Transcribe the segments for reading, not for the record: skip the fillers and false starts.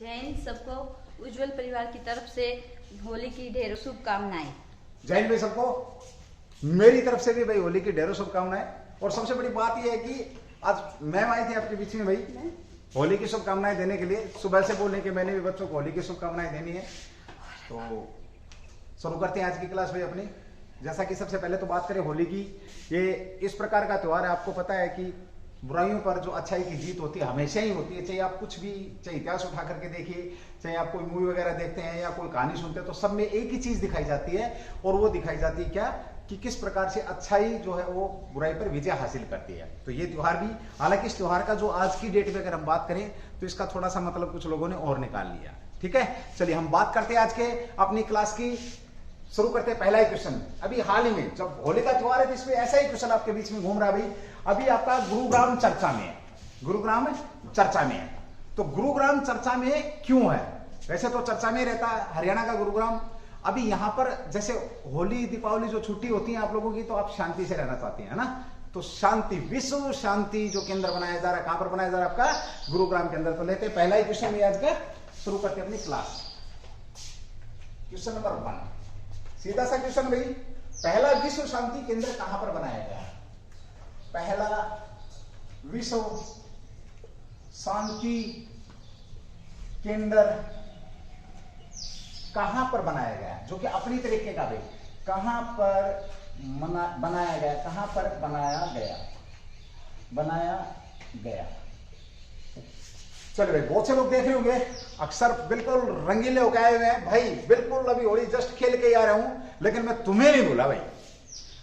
जय हिंद। सबको उज्जवल परिवार की तरफ से होली की ढेरों शुभकामनाएं। जय हिंद भाई सबको, मेरी तरफ से भी भाई होली की ढेरों शुभकामनाएं। और सबसे बड़ी बात यह है कि आज मैम आई थी आपके बीच में भाई होली की शुभकामनाएं देने के लिए। सुबह से बोलने के मैंने भी बच्चों को होली की शुभकामनाएं देनी है। तो शुरू करते हैं आज की क्लास भाई अपनी। जैसा कि सबसे पहले तो बात करें होली की, ये इस प्रकार का त्योहार है, आपको पता है कि बुराइयों पर जो अच्छाई की जीत होती है हमेशा ही होती है। चाहे आप कुछ भी, चाहे इतिहास उठा करके देखिए, चाहे आप कोई मूवी वगैरह देखते हैं या कोई कहानी सुनते हैं, तो सब में एक ही चीज दिखाई जाती है, और वो दिखाई जाती है क्या, कि किस प्रकार से अच्छाई जो है वो बुराई पर विजय हासिल करती है। तो ये त्योहार भी, हालांकि इस त्योहार का जो आज की डेट में अगर हम बात करें तो इसका थोड़ा सा मतलब कुछ लोगों ने और निकाल लिया। ठीक है, चलिए हम बात करते हैं आज के अपनी क्लास की। शुरू करते हैं पहला ही क्वेश्चन। अभी हाल ही में जब होली का त्योहार है तो इसमें ऐसा ही क्वेश्चन आपके बीच में घूम रहा है भाई। अभी आपका गुरुग्राम चर्चा में है, गुरुग्राम चर्चा में है। तो गुरुग्राम चर्चा में क्यों है? वैसे तो चर्चा में रहता है हरियाणा का गुरुग्राम। अभी यहां पर जैसे होली दीपावली जो छुट्टी होती है आप लोगों की, तो आप शांति से रहना चाहते हैं ना, तो शांति, विश्व शांति जो केंद्र बनाया जा रहा है, कहां पर बनाया जा रहा है? आपका गुरुग्राम के अंदर। तो लेते हैं पहला ही क्वेश्चन में आज का, शुरू करते हैं अपनी क्लास। क्वेश्चन नंबर 1, सीधा सा क्वेश्चन भाई। पहला विश्व शांति केंद्र कहां पर बनाया गया? पहला विश्व शांति केंद्र कहां पर बनाया गया? जो कि अपनी तरीके का भाई, कहां पर बनाया गया? कहां पर बनाया गया? बनाया गया। चलो भाई, बहुत से लोग देख रहे होंगे, अक्सर बिल्कुल रंगीले होकर आए हुए हैं भाई। बिल्कुल अभी होली जस्ट खेल के आ रहा हूं, लेकिन मैं तुम्हें नहीं भूला भाई।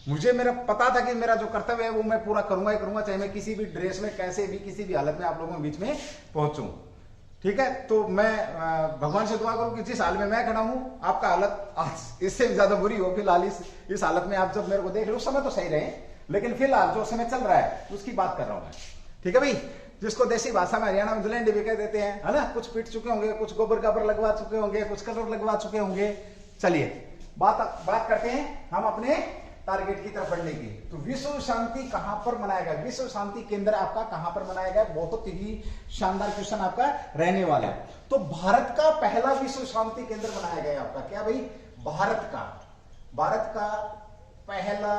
मुझे मेरा पता था कि मेरा जो कर्तव्य है वो मैं पूरा करूंगा ही करूंगा, चाहे मैं किसी भी ड्रेस में, कैसे भी, किसी भी हालत में आप लोगों के बीच में पहुंचूं। ठीक है, तो मैं भगवान से दुआ करूं कि जिस हाल में मैं खड़ा हूं, आपका हालत आज इससे भी ज्यादा बुरी हो। फिलहाल इस हालत में आप जब मेरे को देख रहे हो, उस समय तो सही रहे, लेकिन फिलहाल जो समय चल रहा है उसकी बात कर रहा हूं मैं। ठीक है भाई, जिसको देसी भाषा में हरियाणा में दुल्हन भी कह देते हैं, है ना। कुछ पीट चुके होंगे, कुछ गोबर गाबर लगवा चुके होंगे, कुछ कलर लगवा चुके होंगे। चलिए बात करते हैं हम अपने टारगेट की तरफ बढ़ने की। तो विश्व शांति कहां पर मनाया गया? विश्व शांति केंद्र आपका कहां पर बनाया गया? बहुत ही शानदार क्वेश्चन आपका रहने वाला है। तो भारत का पहला विश्व शांति केंद्र बनाया गया आपका क्या भाई? भारत का पहला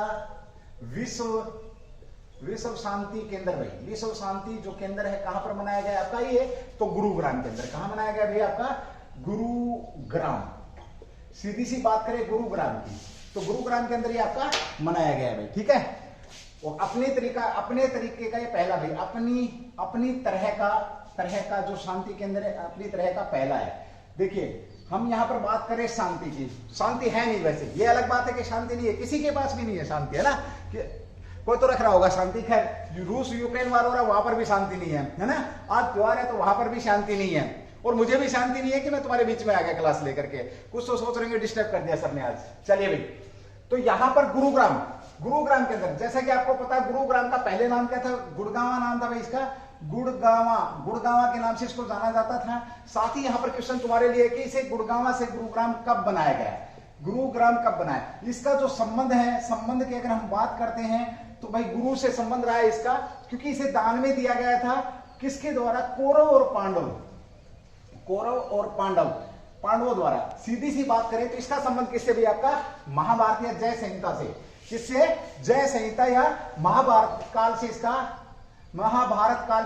विश्व शांति केंद्र भाई। विश्व शांति जो केंद्र है कहां पर बनाया गया आपका? ये तो गुरुग्राम के अंदर। कहां बनाया गया भाई आपका? गुरुग्राम। सीधी सी बात करें गुरुग्राम की, तो गुरुग्राम के अंदर ये आपका मनाया गया भाई। ठीक है, और अपने तरीके का ये पहला भाई, अपनी तरह का जो शांति केंद्र है, अपनी तरह का पहला है। देखिए, हम यहां पर बात करें शांति की, शांति है नहीं वैसे, ये अलग बात है कि शांति नहीं है, किसी के पास भी नहीं है शांति, है ना। कोई तो रख रहा होगा शांति। खैर, रूस यूक्रेन वार हो रहा है, वहां पर भी शांति नहीं है ना। आज त्योहार है तो वहां पर भी शांति नहीं है, और मुझे भी शांति नहीं है कि मैं तुम्हारे बीच में आ गया क्लास लेकर के। कुछ तो सोच रहे हैं डिस्टर्ब कर दिया सर ने आज। चलिए भाई, तो यहां पर गुरुग्राम के अंदर, जैसा कि आपको पता है, गुरुग्राम का पहले नाम क्या था? गुड़गांवा नाम था भाई इसका। गुड़गांवा के नाम से इसको जाना जाता था। साथ ही यहां पर क्वेश्चन तुम्हारे लिए कि इसे गुड़गांवा से गुरुग्राम कब बनाया गया? गुरुग्राम कब बनाया? इसका जो संबंध है, संबंध की अगर हम बात करते हैं तो भाई गुरु से संबंध रहा है इसका, क्योंकि इसे दान में दिया गया था। किसके द्वारा? कौरव और पांडवों द्वारा। सीधी सी बात करें तो इसका संबंध किससे भी? आपका महाभारत या जय संहिता से। किससे? जय संहिता या महाभारत काल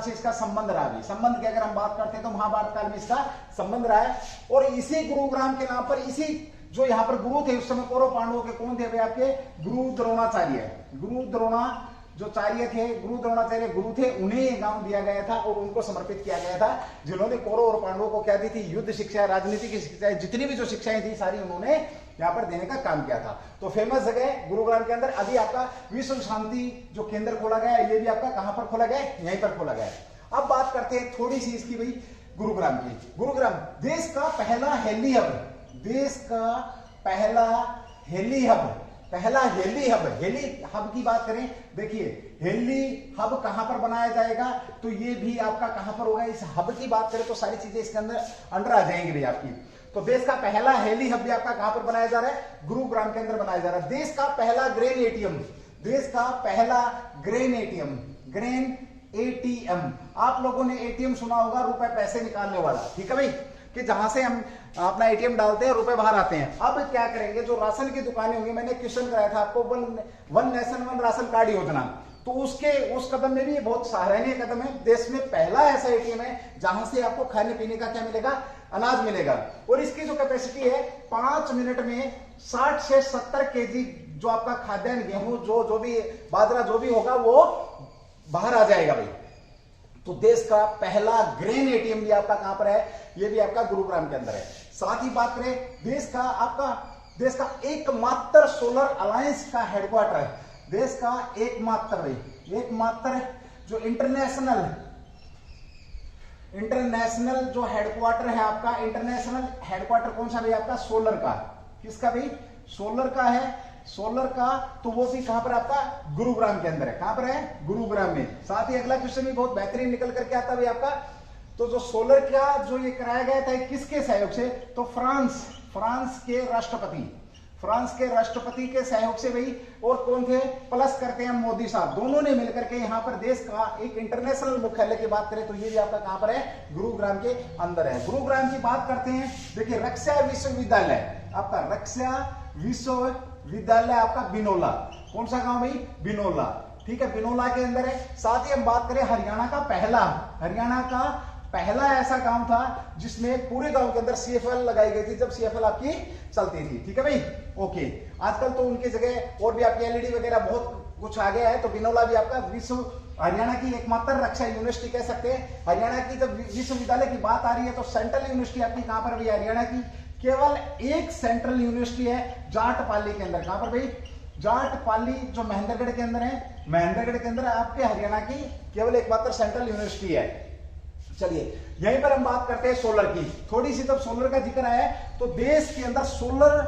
से इसका संबंध रहा है। संबंध की अगर हम बात करते हैं तो महाभारत काल में इसका संबंध रहा है। और इसी गुरुग्राम के नाम पर, इसी जो यहाँ पर गुरु थे उस समय कौरव पांडवों के, कौन थे भाई आपके? गुरु द्रोणाचार्य गुरु थे, उन्हें ये गांव दिया गया था और उनको समर्पित किया गया था, जिन्होंने कौरव और पांडवों को क्या दी थी? युद्ध शिक्षा, राजनीति की शिक्षाएं, जितनी भी जो शिक्षाएं थी सारी उन्होंने यहाँ पर देने का काम किया था। तो फेमस जगह गुरुग्राम के अंदर। अभी आपका विश्व शांति जो केंद्र खोला गया है, ये भी आपका कहां पर खोला गया है? यहीं पर खोला गया है। अब बात करते हैं थोड़ी सी इसकी भाई, गुरुग्राम की। गुरुग्राम देश का पहला हेली हब, हेली हब की बात करें। देखिए, हेली हब कहां पर बनाया जाएगा? तो ये भी आपका कहां पर होगा? इस हब की बात करें तो सारी चीजें इसके अंदर आ जाएंगी भाई आपकी। तो देश का पहला हेली हब भी आपका कहां पर बनाया जा रहा है? गुरुग्राम के अंदर बनाया जा रहा है। देश का पहला ग्रेन एटीएम। आप लोगों ने एटीएम सुना होगा, रुपए पैसे निकालने वाला, ठीक है भाई, कि जहां से हम अपना एटीएम डालते हैं, रुपए बाहर आते हैं। अब क्या करेंगे, जो राशन की दुकानें होंगी, मैंने क्वेश्चन कराया था आपको, one nation one ration card योजना, तो उस कदम में भी ये बहुत सराहनीय कदम है। देश में पहला ऐसा एटीएम है जहां से आपको खाने पीने का क्या मिलेगा, अनाज मिलेगा। और इसकी जो कैपेसिटी है 5 मिनट में 60 से 70 केजी जो आपका खाद्यान्न, गेहूं, जो भी बाजरा जो भी होगा वो बाहर आ जाएगा भाई। तो देश का पहला ग्रेन एटीएम भी आपका कहां पर है, ये भी आपका गुरुग्राम के अंदर है। साथ ही बात करें देश का एकमात्र सोलर अलायंस का हेडक्वार्टर है, देश का एकमात्र जो इंटरनेशनल जो हेडक्वार्टर है आपका, इंटरनेशनल हेडक्वार्टर कौन सा भाई आपका, सोलर का। किसका भाई, सोलर का है, सोलर का। तो वो भी कहां पर आपका, गुरुग्राम के अंदर है। कहां पर है, गुरुग्राम में। साथ ही अगला क्वेश्चन भी बहुत बेहतरीन निकल करके आता है आपका, तो जो सोलर का जो ये कराया गया था किसके सहयोग से, तो फ्रांस के राष्ट्रपति के सहयोग से भाई। और कौन थे, प्लस करते हैं मोदी साहब, दोनों ने मिलकर के यहाँ पर देश का एक इंटरनेशनल मुख्यालय की बात करें तो ये भी आपका कहां पर है, गुरुग्राम के अंदर है। गुरुग्राम की बात करते हैं, देखिए रक्षा विश्वविद्यालय आपका, रक्षा विश्वविद्यालय आपका बिनोला, कौन सा गांव भाई, बिनोला, ठीक है, बिनोला के अंदर है। साथ ही हम बात करें हरियाणा का पहला ऐसा गांव था जिसमें पूरे गांव के अंदर सीएफएल लगाई गई थी, जब सीएफएल आपकी चलती थी, ठीक है भाई, ओके। आजकल तो उनकी जगह और भी आपकी एलईडी वगैरह बहुत कुछ आ गया है। तो बिनोला भी आपका हरियाणा की एकमात्र रक्षा यूनिवर्सिटी कह सकते हैं। हरियाणा की जब विश्वविद्यालय की बात आ रही है तो सेंट्रल यूनिवर्सिटी आपकी कहां पर भी, हरियाणा की केवल एक सेंट्रल यूनिवर्सिटी है जाटपाली के अंदर। कहां पर भाई, जाटपाली, जो महेंद्रगढ़ के अंदर है, महेंद्रगढ़ के अंदर आपके हरियाणा की केवल एकमात्र सेंट्रल यूनिवर्सिटी है। चलिए यहीं पर हम बात करते हैं सोलर की, थोड़ी सी। जब सोलर का जिक्र आया है तो देश के अंदर सोलर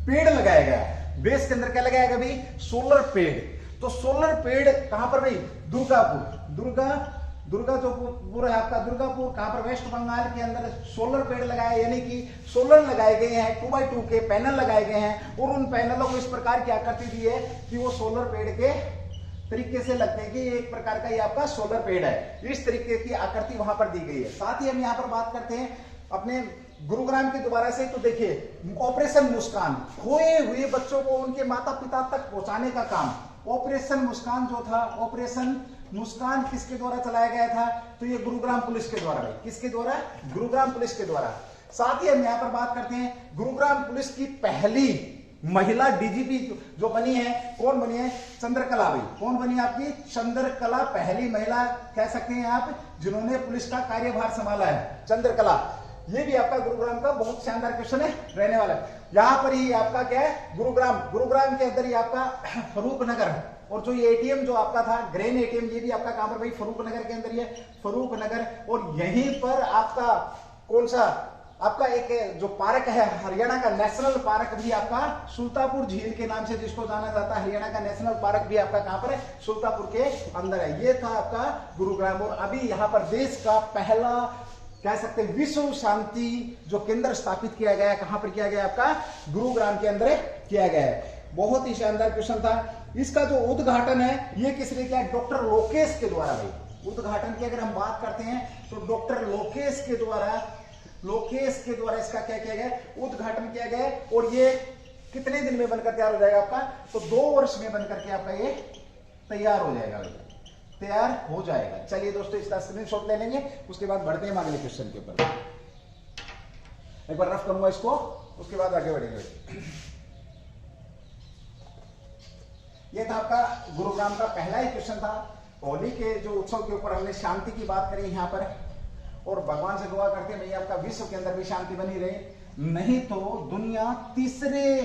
पेड़ लगाया गया है, देश के अंदर क्या लगाया गया भाई, सोलर पेड़। तो सोलर पेड़ कहां पर भाई, दुर्गापुर है आपका, दुर्गापुर कहां पर, वेस्ट बंगाल के अंदर सोलर पेड़ लगाए, यानी कि सोलर लगाए गए हैं, 2x2 के पैनल लगाए गए हैं। और उन पैनलों को इस प्रकार की आकृति दी है कि वो सोलर पेड़ के तरीके से लगते हैं कि एक प्रकार का ये आपका सोलर पेड़ है, इस तरीके की आकृति वहां पर दी गई है। साथ ही हम यहां पर बात करते हैं अपने गुरुग्राम के दोबारा से, तो देखिए ऑपरेशन मुस्कान, खोए हुए बच्चों को उनके माता पिता तक पहुंचाने का काम, ऑपरेशन मुस्कान जो था, ऑपरेशन मुस्कान किसके द्वारा चलाया गया था, तो ये गुरुग्राम पुलिस के द्वारा। किसके द्वारा, गुरुग्राम पुलिस के द्वारा। साथ ही हम यहां पर बात करते हैं गुरुग्राम पुलिस की पहली महिला डीजीपी जो बनी है, कौन बनी है, चंद्रकला भाई। कौन बनी आपकी, चंद्रकला, पहली महिला कह सकते हैं आप जिन्होंने पुलिस का कार्यभार संभाला है, चंद्रकला। ये भी आपका गुरुग्राम का बहुत शानदार क्वेश्चन है रहने वाला है। यहां पर ही आपका क्या है, गुरुग्राम के अंदर ही आपका फरूक नगर, और जो ये एटीएम जो आपका था ग्रेन एटीएम, ये भी आपका कहां पर भाई, फरूक नगर के अंदर ही है, फरूक नगर। और यहीं पर आपका कौन सा, आपका एक जो पार्क है हरियाणा का नेशनल पार्क भी आपका सुल्तापुर झील के नाम से जिसको जाना जाता है, हरियाणा का नेशनल पार्क भी आपका कहां पर है, सुल्तापुर के अंदर है। ये था आपका गुरुग्राम। और अभी यहां पर देश का पहला कह सकते हैं विश्व शांति जो केंद्र स्थापित किया गया है, कहां पर किया गया, आपका गुरुग्राम के अंदर किया गया है। बहुत ही शानदार क्वेश्चन था। इसका जो उद्घाटन है ये किसने किया, डॉक्टर लोकेश के द्वारा भाई। उद्घाटन की अगर हम बात करते हैं तो डॉक्टर लोकेश के द्वारा इसका क्या किया गया, उद्घाटन किया गया। और ये कितने दिन में बनकर तैयार हो जाएगा आपका, तो 2 वर्ष में बनकर के आपका ये तैयार हो जाएगा भैया, तैयार हो जाएगा। चलिए दोस्तों इसका स्क्रीनशॉट ले लेंगे, उसके बाद बढ़ते हैं अगले क्वेश्चन के ऊपर। एक बार रफ करूंगा इसको, उसके बाद आगे बढ़ेंगे। ये था आपका गुरुग्राम का पहला ही क्वेश्चन था। होली के जो उत्सव के ऊपर हमने शांति की बात करी यहाँ पर, और भगवान से दुआ करते हैं भैया आपका विश्व के अंदर भी शांति बनी रहे, नहीं तो दुनिया तीसरे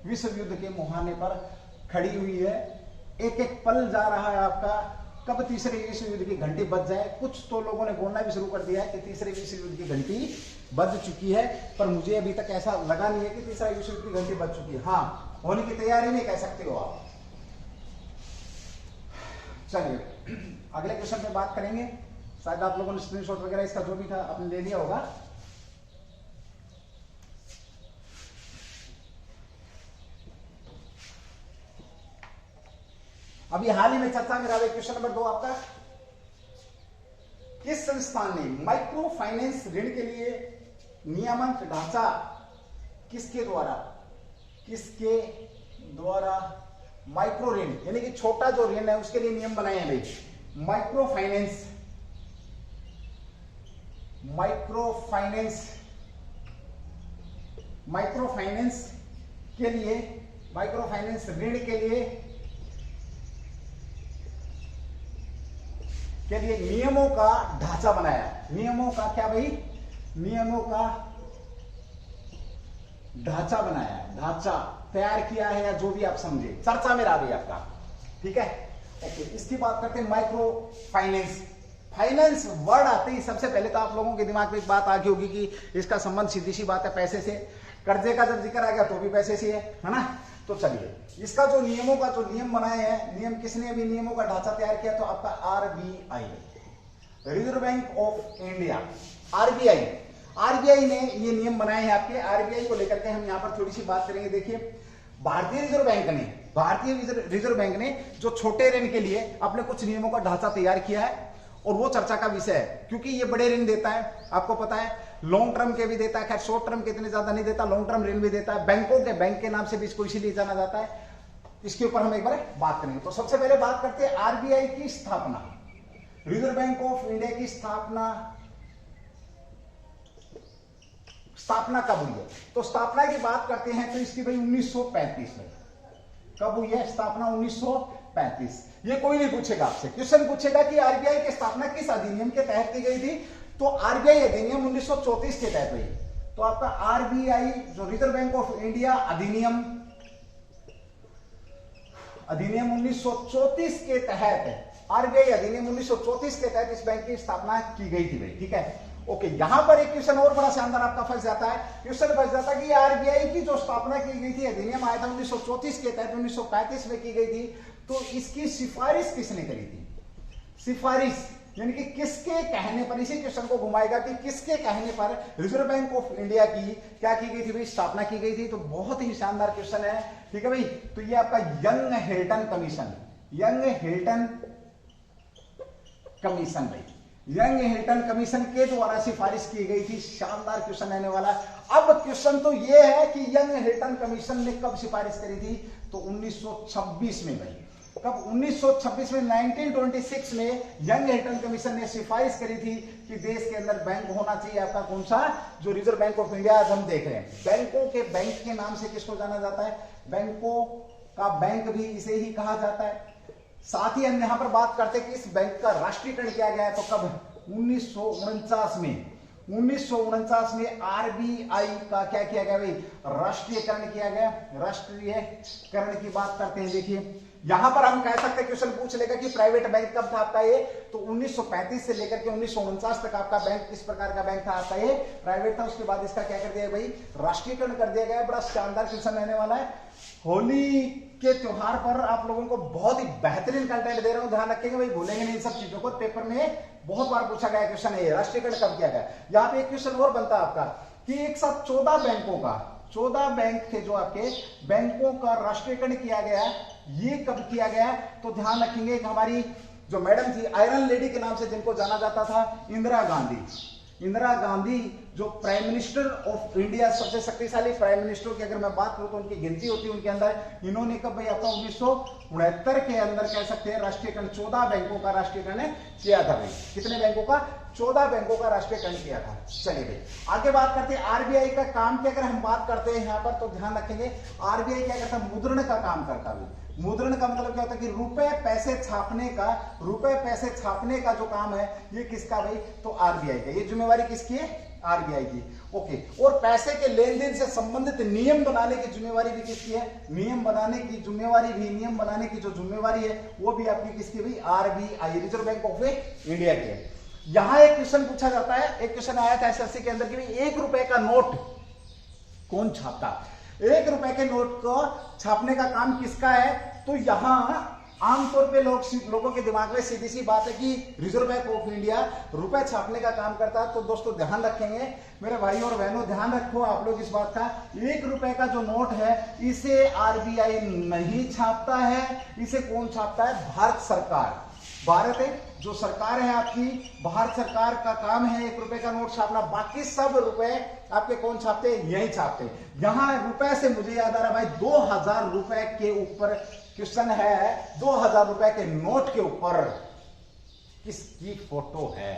विश्व युद्ध के मुहाने पर खड़ी हुई है। एक एक पल जा रहा है आपका, कब तीसरे विश्व युद्ध की घंटी बज जाए। कुछ तो लोगों ने बोलना भी शुरू कर दिया है कि तीसरे विश्व युद्ध की घंटी बज चुकी है, पर मुझे अभी तक ऐसा लगा नहीं है कि तीसरा विश्व युद्ध की घंटी बज चुकी है। हाँ, होने की तैयारी में कह सकते हो आप। चलिए अगले क्वेश्चन पे बात करेंगे। शायद आप लोगों ने स्क्रीनशॉट वगैरह इसका जो भी था आपने ले लिया होगा। अभी हाल ही में चर्चा में रहा क्वेश्चन नंबर 2 आपका, किस संस्थान ने माइक्रो फाइनेंस ऋण के लिए नियामक ढांचा किसके द्वारा माइक्रो ऋण यानी कि छोटा जो ऋण है उसके लिए नियम बनाए हैं भाई। माइक्रो फाइनेंस के लिए, माइक्रो फाइनेंस ऋण के लिए नियमों का ढांचा बनाया। नियमों का क्या भाई? नियमों का ढांचा बनाया, ढांचा तैयार किया है, या जो भी आप समझे, चर्चा में रहा भाई आपका। ठीक है, ओके। इसकी बात करते हैं माइक्रो फाइनेंस वर्ड आते ही सबसे पहले तो आप लोगों के दिमाग में एक बात आ गई होगी कि इसका संबंध सीधी सी बात है पैसे से। कर्जे का जब जिक्र आ गया तो भी पैसे से है ना। तो चलिए, इसका जो नियमों का जो नियम बनाए हैं, नियम किसने अभी नियमों का ढांचा तैयार किया? तो आपका RBI, reserve bank of India, RBI ने ये नियम बनाए हैं आपके। आरबीआई को लेकर के हम यहां पर थोड़ी सी बात करेंगे। देखिए, भारतीय रिजर्व बैंक ने जो छोटे ऋण के लिए अपने कुछ नियमों का ढांचा तैयार किया है, और वो चर्चा का विषय है, क्योंकि ये बड़े ऋण देता है, आपको पता है, लॉन्ग टर्म के भी देता है, खैर शॉर्ट टर्म के इतने ज्यादा नहीं देता, लॉन्ग टर्म ऋण भी देता है, बैंक के नाम से भी इसको इसीलिए जाना जाता है। इसके ऊपर हम एक बार बात करेंगे। तो सबसे पहले बात करते हैं आरबीआई की स्थापना, रिजर्व बैंक ऑफ इंडिया की स्थापना कब हुई है? तो स्थापना की बात करते हैं तो इसकी भाई 1935 में। कब हुई है स्थापना? 1935। ये कोई नहीं पूछेगा आपसे, क्वेश्चन पूछेगा कि आरबीआई की स्थापना किस अधिनियम के तहत की गई थी? तो आरबीआई अधिनियम 1934 के तहत हुई। तो आपका आरबीआई जो रिजर्व बैंक ऑफ इंडिया अधिनियम 1934 के तहत, आरबीआई अधिनियम 1934 के तहत इस बैंक की स्थापना की गई थी भाई। ठीक है, ओके। यहां पर एक क्वेश्चन और बड़ा शानदार आपका फंस जाता है। क्वेश्चन फंस जाता है कि आरबीआई की जो स्थापना की गई थी, अधिनियम आया था 1934 के तहत, 1935 में की गई थी, तो इसकी सिफारिश किसने करी थी? सिफारिश यानी कि किसके कहने पर, इसी क्वेश्चन को घुमाएगा कि किसके कहने पर रिजर्व बैंक ऑफ इंडिया की क्या की गई थी भाई? स्थापना की गई थी। तो बहुत ही शानदार क्वेश्चन है। ठीक है भाई, तो ये आपका यंग हिल्टन कमीशन भाई, यंग हिल्टन कमीशन के द्वारा सिफारिश की गई थी। शानदार क्वेश्चन आने वाला। अब क्वेश्चन तो यह है कि यंग हिल्टन कमीशन ने कब सिफारिश करी थी? तो 1926 में भाई। कब? 1926 में, 1926 में यंग हिल्टन कमीशन ने सिफारिश करी थी कि देश के अंदर बैंक होना चाहिए आपका कौन सा? जो रिजर्व बैंक ऑफ इंडिया आज हम देख रहे हैं। बैंकों के बैंक के नाम से किसको जाना जाता है? बैंकों का बैंक भी इसे ही कहा जाता है। साथ ही हम यहां पर बात करते हैं कि इस बैंक का राष्ट्रीयकरण किया गया है। तो कब? 1949 में। 1949 में आरबीआई का क्या किया गया भाई? राष्ट्रीयकरण किया गया। राष्ट्रीयकरण की बात करते हैं। देखिए, यहां पर हम कह सकते हैं, क्वेश्चन पूछ लेगा कि प्राइवेट बैंक कब था आपका ये? तो 1935 से लेकर के 1949 तक आपका बैंक किस प्रकार का बैंक था आपका? ये प्राइवेट था। उसके बाद इसका क्या कर दिया भाई? राष्ट्रीयकरण कर दिया गया। बड़ा शानदार क्वेश्चन रहने वाला है। होली के त्योहार पर आप लोगों को बहुत ही बेहतरीन कंटेंट दे रहा हूं, ध्यान रखेंगे भाई, भूलेंगे नहीं इन सब चीजों को। पेपर में बहुत बार पूछा गया क्वेश्चन है, राष्ट्रीयकरण कब किया गया। यहां पे एक क्वेश्चन और बनता है आपका कि एक साथ 14 बैंकों का, 14 बैंक थे जो आपके, बैंकों का राष्ट्रीयकरण किया गया, ये कब किया गया? तो ध्यान रखेंगे, हमारी जो मैडम थी, आयरन लेडी के नाम से जिनको जाना जाता था, इंदिरा गांधी जो प्राइम मिनिस्टर ऑफ इंडिया, सबसे शक्तिशाली प्राइम मिनिस्टर की अगर मैं बात करूं तो उनकी गिनती होती है उनके अंदर। इन्होंने कब भाई आपका 1969 के अंदर कह सकते हैं राष्ट्रीयकरण, 14 बैंकों का राष्ट्रीयकरण किया था भाई। कितने बैंकों का? 14 बैंकों का राष्ट्रीयकरण किया था। चलिए भाई, आगे बात करते हैं आरबीआई का काम की अगर हम बात करते हैं यहां पर, तो ध्यान रखेंगे आरबीआई क्या करता है? मुद्रण का काम करता है। मुद्रण का मतलब क्या होता है कि रुपए पैसे छापने का जो काम है, ये किसका भाई? तो आरबीआई का। ये जिम्मेवारी किसकी है? आरबीआई की। ओके, और पैसे के लेन देन से संबंधित नियम बनाने की जिम्मेवारी भी किसकी है? नियम बनाने की जो जिम्मेवारी है वो भी आपकी किसकी भाई? RBI, reserve bank of India की है। यहां एक क्वेश्चन पूछा जाता है, एक क्वेश्चन आया था एसएससी के अंदर कि भाई 1 रुपए का नोट कौन छापता? 1 रुपए के नोट को छापने का काम किसका है? तो यहां आमतौर पे लोगों के दिमाग में सीधी सी बात है कि रिजर्व बैंक ऑफ इंडिया रुपए छापने का काम करता है। तो दोस्तों ध्यान रखेंगे मेरे भाई और बहनों, ध्यान रखो आप लोग इस बात का, 1 रुपए का जो नोट है इसे आरबीआई नहीं छापता है। इसे कौन छापता है? भारत सरकार। जो सरकार है आपकी, भारत सरकार का काम है 1 रुपए का नोट छापना, बाकी सब रुपए आपके कौन छापते? यही छापते। यहां रुपए से मुझे याद आ रहा भाई 2000 रुपए के ऊपर क्वेश्चन है, 2000 रुपए के नोट के ऊपर किसकी फोटो है?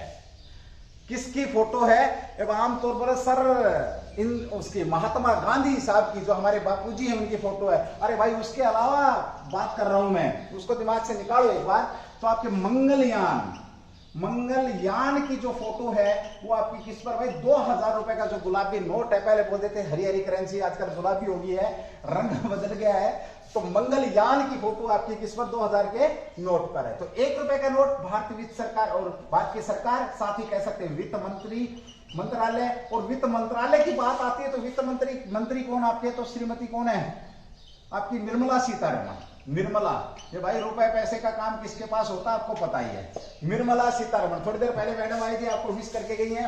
किसकी फोटो है? अब आमतौर पर सर इन उसके महात्मा गांधी साहब की, जो हमारे बापूजी हैं, उनकी फोटो है। अरे भाई उसके अलावा बात कर रहा हूं मैं, उसको दिमाग से निकालो एक बार। तो आपके मंगलयान की जो फोटो है वो आपकी किस पर भाई? 2000 रुपए का जो गुलाबी नोट है, पहले बोलते थे हरी हरी करेंसी, आजकल गुलाबी हो गई है, रंग बदल गया है। तो मंगलयान की फोटो आपकी किस पर? 2000 के नोट पर है। तो 1 रुपए का नोट भारतीय वित्त सरकार और भारत की सरकार, साथ ही कह सकते हैं वित्त मंत्रालय। और वित्त मंत्रालय की बात आती है तो वित्त मंत्री कौन आपके? तो श्रीमती कौन है आपकी? निर्मला सीतारमण। निर्मला, ये भाई रुपए पैसे का काम किसके पास होता है आपको पता ही है, निर्मला सीतारमण। थोड़ी देर पहले मैडम आई थी, आपको विश करके गई है,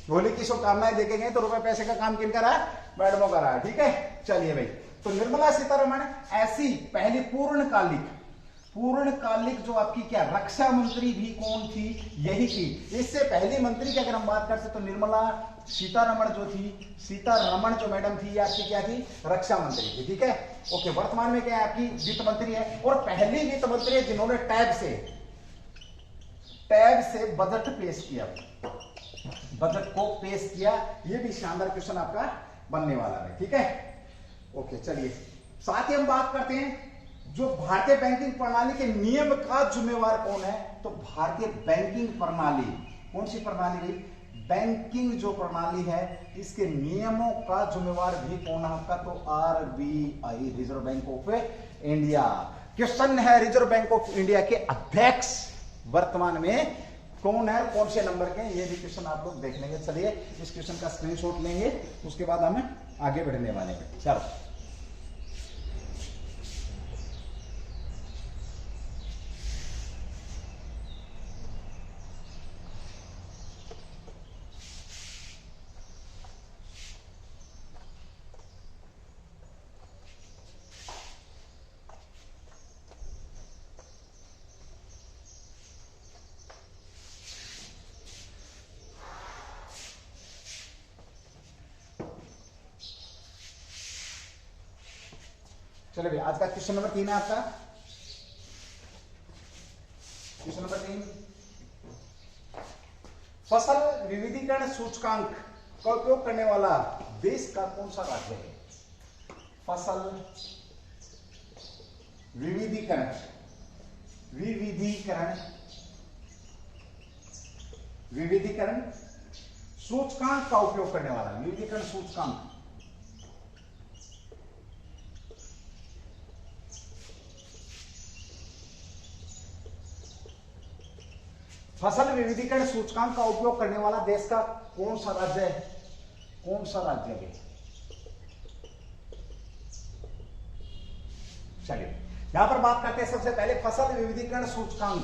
होली की शुभकामनाएं देके गई। तो रुपए पैसे का काम किन करा? मैडमों करा। ठीक है, चलिए भाई। तो निर्मला सीतारमण ऐसी पहली पूर्णकालिक जो आपकी क्या रक्षा मंत्री भी कौन थी? यही थी। इससे पहली मंत्री की अगर हम बात करते तो निर्मला सीतारमण जो थी, सीतारमण जो मैडम थी, आपकी क्या थी? रक्षा मंत्री थी। ठीक है, ओके। वर्तमान में क्या है? आपकी वित्त मंत्री है, और पहली वित्त मंत्री है जिन्होंने टैब से बजट पेश किया, बजट को पेश किया। ये भी शानदार क्वेश्चन आपका बनने वाला है। ठीक है, ओके। चलिए, साथ ही हम बात करते हैं जो भारतीय बैंकिंग प्रणाली के नियम का जिम्मेवार कौन है? तो भारतीय बैंकिंग प्रणाली, कौन सी प्रणाली भाई? बैंकिंग जो प्रणाली है, इसके नियमों का जिम्मेवार भी कौन है आपका? तो RBI, reserve bank of India. Question है रिजर्व बैंक ऑफ इंडिया के अध्यक्ष वर्तमान में कौन है, कौन से नंबर के? ये भी क्वेश्चन आप लोग देख लेंगे। चलिए, इस क्वेश्चन का स्क्रीनशॉट लेंगे, उसके बाद हमें आगे बढ़ने वाले हैं। चलो, चलिए भाई, आज का क्वेश्चन नंबर 3 है आपका। क्वेश्चन नंबर 3, फसल विविधीकरण सूचकांक का उपयोग करने वाला देश का कौन सा राज्य है? फसल विविधीकरण सूचकांक का उपयोग करने वाला, विविधीकरण सूचकांक। फसल विविधीकरण सूचकांक का उपयोग करने वाला देश का कौन सा राज्य है? कौन सा राज्य है? चलिए, यहां पर बात करते हैं सबसे पहले फसल विविधीकरण सूचकांक।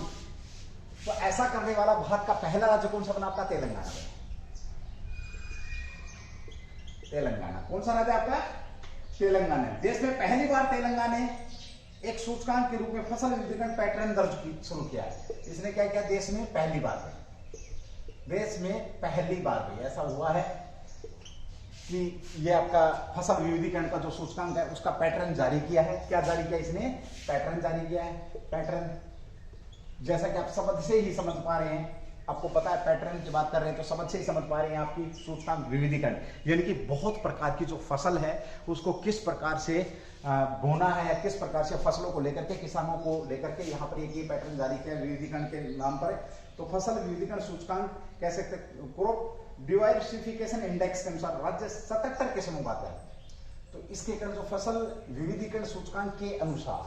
तो ऐसा करने वाला भारत का पहला राज्य कौन सा बना आपका? तेलंगाना। तेलंगाना कौन सा राज्य आपका? तेलंगाना। देश में पहली बार तेलंगाना ने एक सूचकांक के रूप में फसल विविधीकरण पैटर्न दर्ज शुरू किया है। इसने क्या किया? देश में पहली बार भी ऐसा हुआ है कि ये आपका फसल विविधीकरण का जो सूचकांक है उसका पैटर्न जारी किया है। क्या जारी किया इसने? पैटर्न जारी किया है। पैटर्न, जैसा कि आप शब्द से ही समझ पा रहे हैं, आपको पता है पैटर्न की बात कर रहे हैं तो समझ से ही समझ पा रहे हैं आपकी सूचकांक विविधीकरण, यानी कि बहुत प्रकार की जो फसल है उसको किस प्रकार से बोना है, या किस प्रकार से फसलों को लेकर के, किसानों को लेकर के यहाँ पर एक पैटर्न जारी किया विविधीकरण के नाम पर। तो फसल विविधीकरण सूचकांक कह सकते, क्रॉप डिवर्सिफिकेशन इंडेक्स के अनुसार राज्य 77 किस्मों का आता है। तो इसके कारण जो फसल विविधीकरण सूचकांक के अनुसार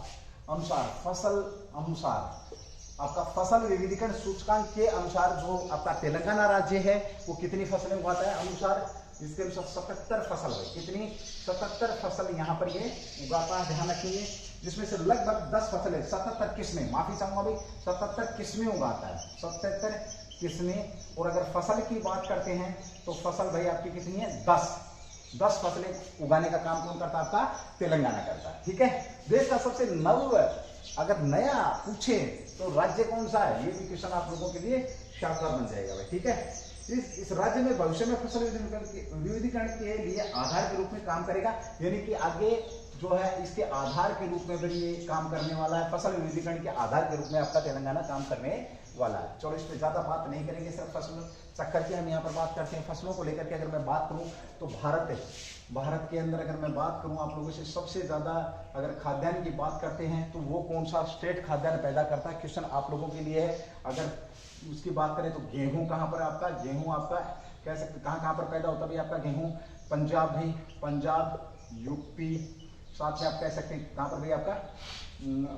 आपका फसल विविधीकरण सूचकांक के अनुसार जो आपका तेलंगाना राज्य है वो कितनी फसलें उगाता है? अनुसार इसके अनुसार 77 फसल है। कितनी? 77 फसल यहाँ पर ये उगाता है, ध्यान रखिए। जिसमें से लगभग 10 फसलें, 77 किस्में, माफी चाहूंगा भाई, 77 किस्में उगाता है, 77 किस्में। और अगर फसल की बात करते हैं तो फसल भाई आपकी कितनी है? 10 फसलें उगाने का काम कौन करता है? आपका तेलंगाना करता है। ठीक है, देश का सबसे नव अगर नया पूछे तो राज्य कौन सा है, ये भी क्वेश्चन आप लोगों के लिए शानदार बन जाएगा भाई, ठीक है। इस राज्य में भविष्य में फसल विविधीकरण के लिए आधार के रूप में काम करेगा, यानी कि आगे जो है इसके आधार के रूप में भी ये काम करने वाला है, फसल विविधीकरण के आधार के रूप में आपका तेलंगाना काम करने वाला है। चलो इस पे ज्यादा बात नहीं करेंगे, सिर्फ फसल चक्कर की हम यहाँ पर बात करते हैं। फसलों को लेकर के अगर मैं बात करूँ तो भारत के अंदर अगर मैं बात करूँ आप लोगों से, सबसे ज्यादा अगर खाद्यान्न की बात करते हैं तो वो कौन सा स्टेट खाद्यान्न पैदा करता है, क्वेश्चन आप लोगों के लिए है। अगर उसकी बात करें तो गेहूं कहाँ पर आपका, गेहूं आपका कह सकते कहाँ पर पैदा होता है आपका गेहूं, पंजाब भी, पंजाब यूपी, साथ में आप कह सकते हैं कहाँ पर भी आपका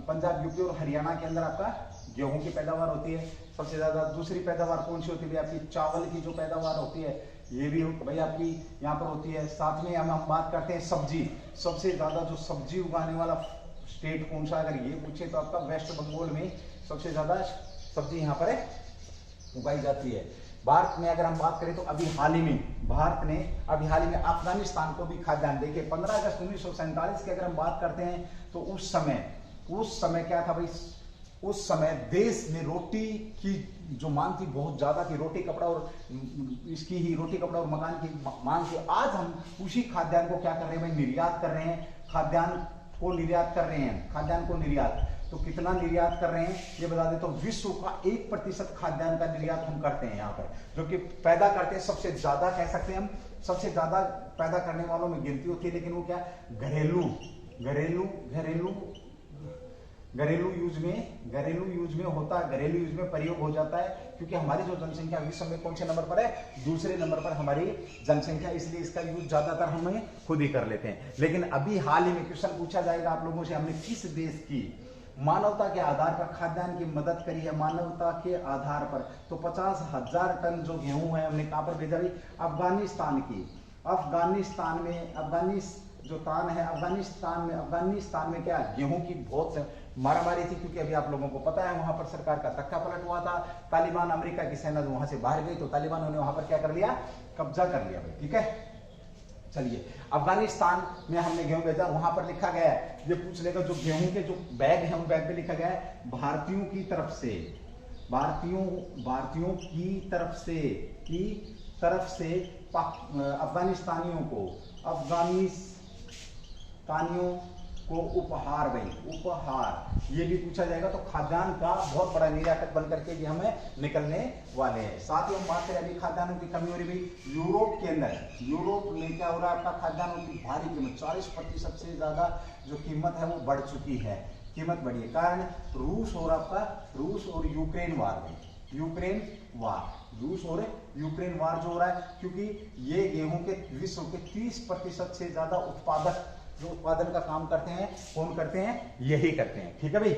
पंजाब यूपी और हरियाणा के अंदर आपका गेहूं की पैदावार होती है सबसे ज्यादा। दूसरी पैदावार कौन सी होती है आपकी, चावल की जो पैदावार होती है ये भी भाई आपकी यहाँ पर होती है। साथ में हम बात करते हैं सब्जी, सबसे ज्यादा जो सब्जी उगाने वाला स्टेट कौन सा, अगर ये पूछे तो आपका वेस्ट बंगाल में सबसे ज्यादा सब्जी यहाँ पर उगाई जाती है। भारत में अगर हम बात करें तो अभी हाल ही में भारत ने अभी हाल ही में अफगानिस्तान को भी खाद्यान्न देखिए 15 अगस्त 1947 की अगर हम बात करते हैं तो उस समय क्या था भाई, उस समय देश में रोटी की जो मांग थी बहुत ज्यादा थी, रोटी कपड़ा और मकान की मांग थी। आज हम उसी खाद्यान्न को क्या कर रहे हैं भाई, निर्यात कर रहे हैं, खाद्यान्न को निर्यात। तो कितना निर्यात कर रहे हैं ये बता दें तो विश्व का 1% खाद्यान्न का निर्यात हम करते हैं यहाँ पर, जो कि पैदा करते हैं सबसे ज्यादा, कह सकते हैं हम सबसे ज्यादा पैदा करने वालों में गिनती होती है। लेकिन वो क्या, घरेलू यूज में होता है, घरेलू यूज में प्रयोग हो जाता है, क्योंकि हमारी जो जनसंख्या विश्व में कौन से नंबर पर है, दूसरे नंबर पर हमारी जनसंख्या, इसलिए इसका यूज ज्यादातर हम खुद ही कर लेते हैं। लेकिन अभी हाल ही में क्वेश्चन पूछा जाएगा आप लोगों से, हमने किस देश की मानवता के आधार पर खाद्यान्न की मदद करी है, मानवता के आधार पर, तो 50,000 टन जो गेहूं है हमने कहां पर भेजा भाई, अफगानिस्तान में क्या गेहूं की बहुत मारामारी थी, क्योंकि अभी आप लोगों को पता है वहां पर सरकार का तख्ता पलट हुआ था, तालिबान अमेरिका की सेना वहां से बाहर गई तो तालिबानों ने वहां पर क्या कर लिया, कब्जा कर लिया भाई, ठीक है। चलिए अफगानिस्तान में हमने गेहूं भेजा, वहां पर लिखा गया है, ये पूछ लेगा जो गेहूं के जो बैग है उन बैग पे लिखा गया है भारतीयों की तरफ से अफगानिस्तानियों को उपहार, ये भी पूछा जाएगा। तो खाद्यान्न का बहुत बड़ा निर्यातक बन करके भी हमें निकलने वाले हैं। साथ ही हम बात करें अभी खाद्यान्नों की कमी हो रही भाई यूरोप में क्या हो रहा है, आपका खाद्यान्नों की भारी कीमत 40% से ज्यादा जो कीमत है वो बढ़ चुकी है, कीमत बढ़ी है। कारण रूस और यूक्रेन वार जो हो रहा है, क्योंकि ये गेहूं के विश्व के 30% से ज्यादा उत्पादन का काम करते हैं, कौन करते हैं, यही करते हैं, ठीक है भाई।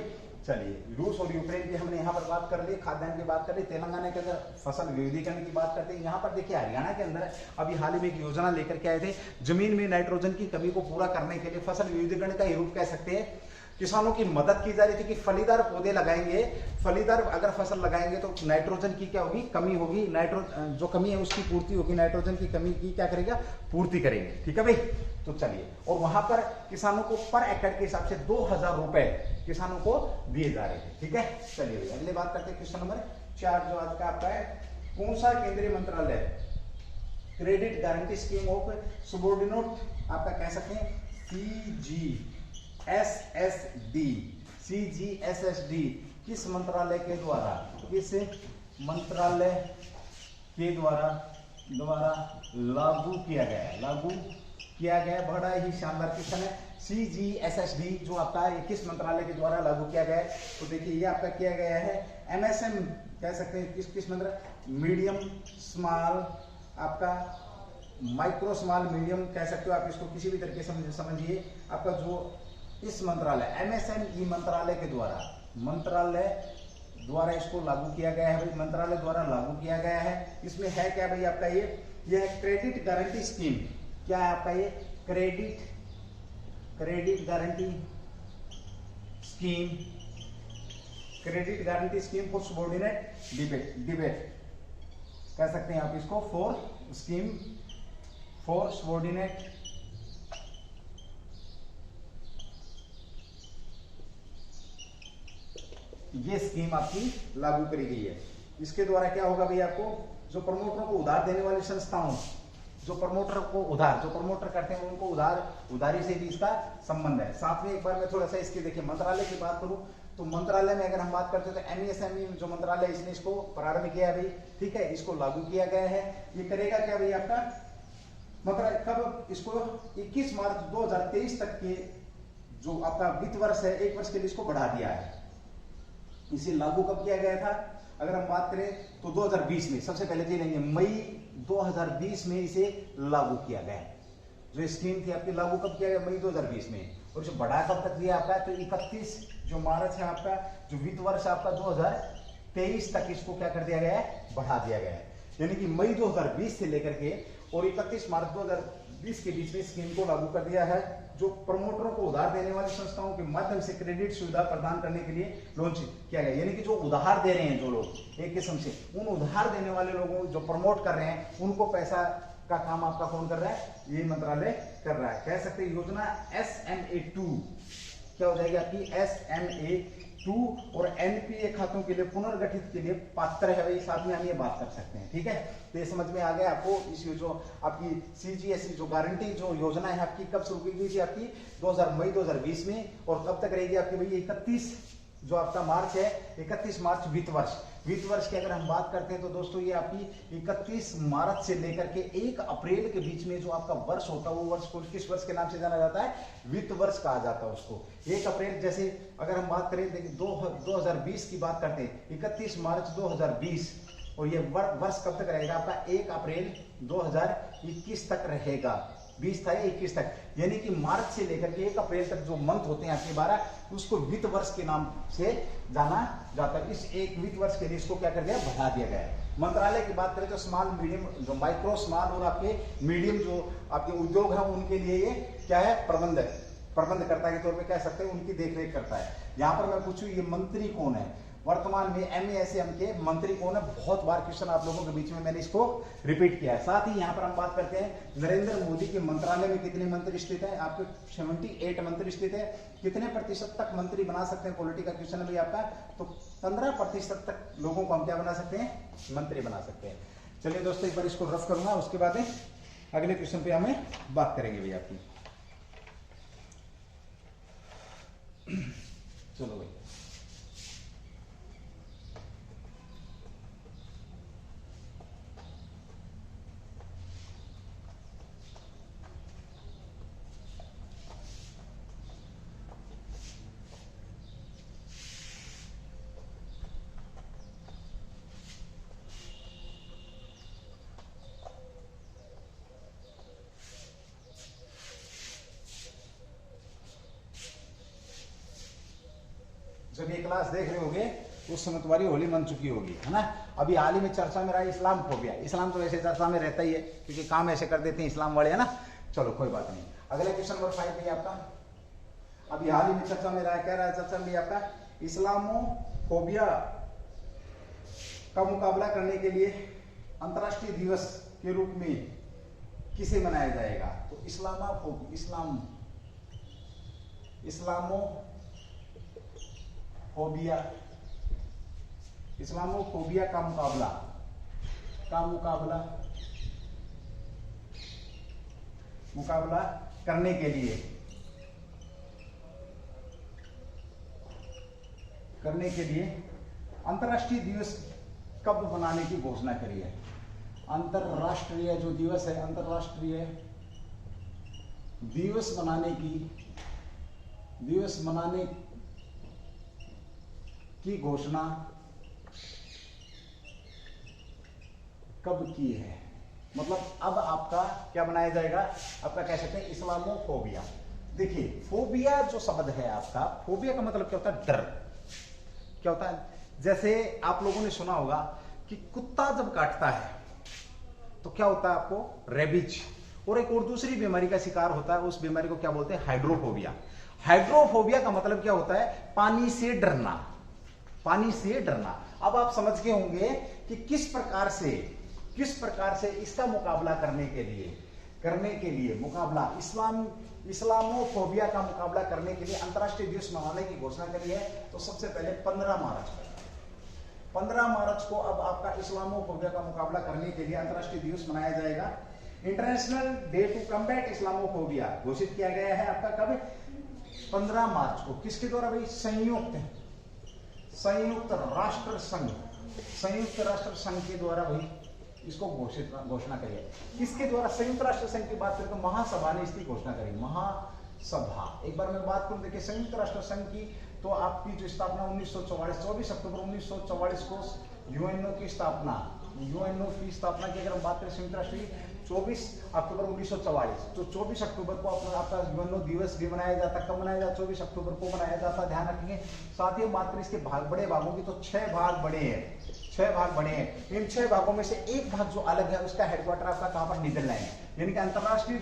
चलिए रूस और यूक्रेन की हमने यहाँ पर बात कर ली, खाद्यान्न की बात कर ली। तेलंगाना के अंदर फसल विविधीकरण की बात करते हैं। यहाँ पर देखिए हरियाणा के अंदर अभी हाल ही में एक योजना लेकर के आए थे, जमीन में नाइट्रोजन की कमी को पूरा करने के लिए फसल विविधीकरण का ही रूप कह सकते हैं। किसानों की मदद की जा रही थी कि फलीदार पौधे लगाएंगे, फलीदार अगर फसल लगाएंगे तो नाइट्रोजन की क्या होगी, कमी होगी, जो कमी है उसकी पूर्ति होगी, नाइट्रोजन की कमी की क्या करेगा, पूर्ति करेंगे, ठीक है भाई। तो चलिए, और वहां पर किसानों को पर एकड़ के हिसाब से 2000 रुपए किसानों को दिए जा रहे हैं, ठीक है। चलिए अगले बात करते हैं, क्वेश्चन नंबर 4 जो आज का आपका है, कौन सा केंद्रीय मंत्रालय credit guarantee scheme of subordinate आपका कह सकते हैं CGSSD किस मंत्रालय के द्वारा लागू किया गया है। बड़ा ही शानदार क्वेश्चन है। CGSSD जो आपका है किस मंत्रालय के द्वारा लागू किया गया है, तो देखिए ये आपका किया गया है MSM कह सकते हैं, किस मंत्रालय, मीडियम स्मॉल, आपका माइक्रो स्मॉल मीडियम कह सकते हो आप इसको, किसी भी तरीके से समझिए। आपका जो इस मंत्रालय MSME मंत्रालय द्वारा इसको लागू किया गया है भाई, मंत्रालय द्वारा लागू किया गया है। इसमें है क्या भाई आपका ये है क्रेडिट गारंटी स्कीम। क्या है आपका ये credit guarantee scheme for subordinate debate कह सकते हैं आप इसको, फॉर सबोर्डिनेट ये स्कीम आपकी लागू करी गई है। इसके द्वारा क्या होगा भाई, आपको जो प्रमोटरों को उधार देने वाली संस्थाओं, जो प्रमोटर करते हैं उनको उधारी से भी इसका संबंध है। साथ में एक बार मैं थोड़ा सा इसके देखिए मंत्रालय की बात करूं तो मंत्रालय में अगर हम बात करते हैं तो एमएसएमई जो मंत्रालय इसने इसको प्रारंभ किया है भाई, ठीक है, इसको लागू किया गया है। ये करेगा क्या भाई आपका, मतलब कब इसको 21 मार्च 2023 तक के जो आपका वित्त वर्ष है, एक वर्ष के लिए इसको बढ़ा दिया है। इसे लागू कब किया गया था, अगर हम बात करें तो 2020 में, सबसे पहले जी लेंगे मई 2020 में इसे लागू किया गया। जो स्कीम थी आपकी लागू कब किया गया, मई 2020 में। और इसे बढ़ा कब तक दिया आपका, तो 31 जो मार्च है आपका, जो वित्त वर्ष आपका 2023 तक इसको क्या कर दिया गया है, बढ़ा दिया गया है। यानी कि मई 2020 से लेकर के और 31 मार्च 2020 के बीच में स्कीम को लागू कर दिया है, जो प्रमोटरों को उधार देने वाली संस्थाओं के माध्यम से क्रेडिट सुविधा प्रदान करने के लिए लॉन्च किया गया। यानी कि जो उधार दे रहे हैं जो लोग, एक किस्म से उन उधार देने वाले लोगों जो प्रमोट कर रहे हैं उनको पैसा का काम आपका कौन कर रहा है, ये मंत्रालय कर रहा है। कह सकते हैं योजना SMA-2 क्या हो जाएगी आपकी, SMA-2 और NPA खातों के लिए पुनर्गठित के लिए पात्र है भाई, साथ में हम ये बात कर सकते हैं। ठीक है, तो ये समझ में आ गया आपको। इस जो आपकी CGSE जो गारंटी जो योजना है आपकी कब शुरू की गई थी आपकी, मई 2020 में, और कब तक रहेगी आपकी भाई 31 जो आपका मार्च है, 31 मार्च वित्त वर्ष की अगर हम बात करते हैं तो दोस्तों ये आपकी 31 मार्च से लेकर के 1 अप्रैल के बीच में जो आपका वर्ष होता है वो वर्ष को किस वर्ष के नाम से जाना जाता है, वित्त वर्ष कहा जाता है उसको। 1 अप्रैल जैसे अगर हम बात करें देखिए 2020 की बात करते हैं, 31 मार्च 2020, और ये वर्ष कब तक रहेगा आपका, 1 अप्रैल 2021 तक रहेगा। 20 था 21 तक, यानी कि मार्च से लेकर के 1 अप्रैल तक जो मंथ होते हैं आपके 12, उसको वित्त वर्ष के नाम से जाना जाता है। इस एक वित्त वर्ष के लिए इसको क्या कर दिया, बढ़ा दिया गया है। मंत्रालय की बात करें तो स्मॉल मीडियम जो माइक्रो स्मॉल और आपके मीडियम जो आपके उद्योग है उनके लिए ये क्या है, प्रबंधकर्ता के तौर पे कह सकते हैं, उनकी देखरेख करता है। यहाँ पर मैं पूछूं ये मंत्री कौन है, वर्तमान में MASM के मंत्री कौन है, बहुत बार क्वेश्चन आप लोगों के बीच में मैंने इसको रिपीट किया है। साथ ही यहाँ पर हम बात करते हैं नरेंद्र मोदी के मंत्रालय में कितने मंत्री स्थित हैं, आपके 78 मंत्री स्थित है। कितने प्रतिशत तक मंत्री बना सकते हैं, पॉलिटी का क्वेश्चन है भाई आपका, तो 15% तक लोगों को हम क्या बना सकते हैं, मंत्री बना सकते हैं। चलिए दोस्तों एक बार इसको रफ करूंगा, उसके बाद अगले क्वेश्चन पे हमें बात करेंगे भैया आपकी। चलो भाई, जब ये क्लास देख रहे होगे उस समय तुम्हारी होली मन चुकी होगी, है ना। अभी हाल ही में चर्चा में रहा इस्लाम फोबिया। इस्लाम तो वैसे चर्चा में रहता ही है क्योंकि काम ऐसे कर देते हैं इस्लाम वाले, है ना। चलो कोई बात नहीं, अगले क्वेश्चन नंबर 5 भी आपका अभी हाल ही में चर्चा में रहा है, क्या रहा है चर्चा में आपका, इस्लामोफोबिया का मुकाबला करने के लिए अंतर्राष्ट्रीय दिवस के रूप में किसे मनाया जाएगा, तो इस्लामोफोबिया का मुकाबला करने के लिए अंतर्राष्ट्रीय दिवस कब मनाने की घोषणा करी है। अंतर्राष्ट्रीय जो दिवस है, अंतर्राष्ट्रीय दिवस मनाने की घोषणा कब की है, मतलब अब आपका क्या बनाया जाएगा, आपका कह सकते हैं इस्लामोफोबिया। देखिए फोबिया जो शब्द है आपका, फोबिया का मतलब क्या होता है, डर। क्या होता है, जैसे आप लोगों ने सुना होगा कि कुत्ता जब काटता है तो क्या होता है आपको, रेबीज, और एक और दूसरी बीमारी का शिकार होता है, उस बीमारी को क्या बोलते हैं, हाइड्रोफोबिया। हाइड्रोफोबिया का मतलब क्या होता है, पानी से डरना। अब आप समझ गए होंगे कि किस प्रकार से इसका मुकाबला करने के लिए करने के लिए मुकाबला, इस्लामोफोबिया का मुकाबला करने के लिए अंतर्राष्ट्रीय दिवस मनाने की घोषणा करी है। तो सबसे पहले 15 मार्च को अब आपका इस्लामोफोबिया का मुकाबला करने के लिए अंतर्राष्ट्रीय दिवस मनाया जाएगा। International day to combat islamophobia घोषित किया गया है आपका कब? 15 मार्च को। किसके द्वारा भाई? संयुक्त राष्ट्र संघ के द्वारा भाई इसको घोषणा करी है। किसके द्वारा? संयुक्त राष्ट्र संघ की बात करें तो महासभा ने इसकी घोषणा करी। महासभा, एक बार मैं बात करूं, देखिए संयुक्त राष्ट्र संघ की तो आपकी जो स्थापना 1944 24 अक्टूबर 1944 को यूएनओ की स्थापना की अगर हम बात करें संयुक्त राष्ट्र की 24 अक्टूबर 1944, तो 24 अक्टूबर को आपका यूएनओ दिवस भी मनाया जाता। कब मनाया जाता? 24 अक्टूबर को मनाया जाता, ध्यान रखेंगे। साथ ही बात करें इसके बड़े भागों की तो 6 भाग बड़े हैं। इन 6 भागों में से एक भाग जो अलग है उसका हेडक्वार्टर आपका कहां पर? नीदरलैंड। यानी कि अंतरराष्ट्रीय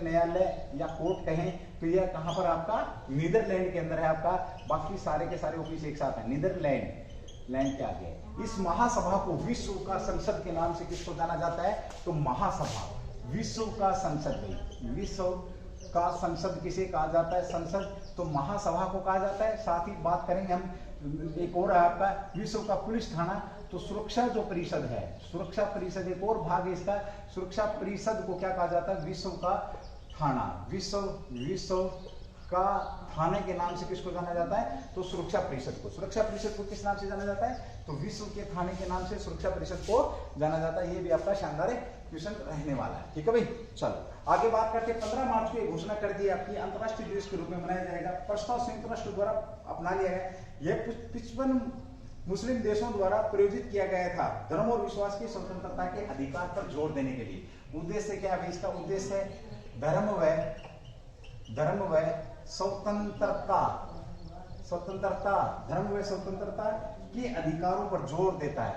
न्यायालय या कोर्ट कहें तो यह कहां पर आपका? नीदरलैंड के अंदर है आपका। बाकी सारे के सारे ऑफिस एक साथ है, नीदरलैंड के आगे। इस महासभा को विश्व का संसद के नाम से किसको जाना जाता है? तो महासभा, विश्व का संसद किसे कहा जाता है? संसद, तो महासभा को कहा जाता है। साथ ही बात करेंगे हम, एक और है आपका विश्व का पुलिस थाना, तो सुरक्षा जो परिषद है, सुरक्षा परिषद एक और भाग है इसका। सुरक्षा परिषद को क्या कहा जाता है? विश्व का थाना, विश्व का थाने के नाम से किसको जाना जाता है? तो सुरक्षा परिषद को किस नाम से जाना जाता है? तो विश्व के थाने के नाम से सुरक्षा परिषद को जाना जाता है। ये भी आपका शानदार क्वेश्चन रहने वाला है, ठीक है भाई। चलो आगे बात करते हैं। 15 मार्च को घोषणा कर दी आपकी अंतर्राष्ट्रीय दिवस के रूप में मनाया जाएगा। प्रस्ताव संयुक्त राष्ट्र द्वारा अपना लिया गया। यह 55 मुस्लिम देशों द्वारा प्रायोजित किया गया था, धर्म और विश्वास की स्वतंत्रता के अधिकार पर जोर देने के लिए। उद्देश्य क्या है? इसका उद्देश्य है धर्म व स्वतंत्रता के अधिकारों पर जोर देता है।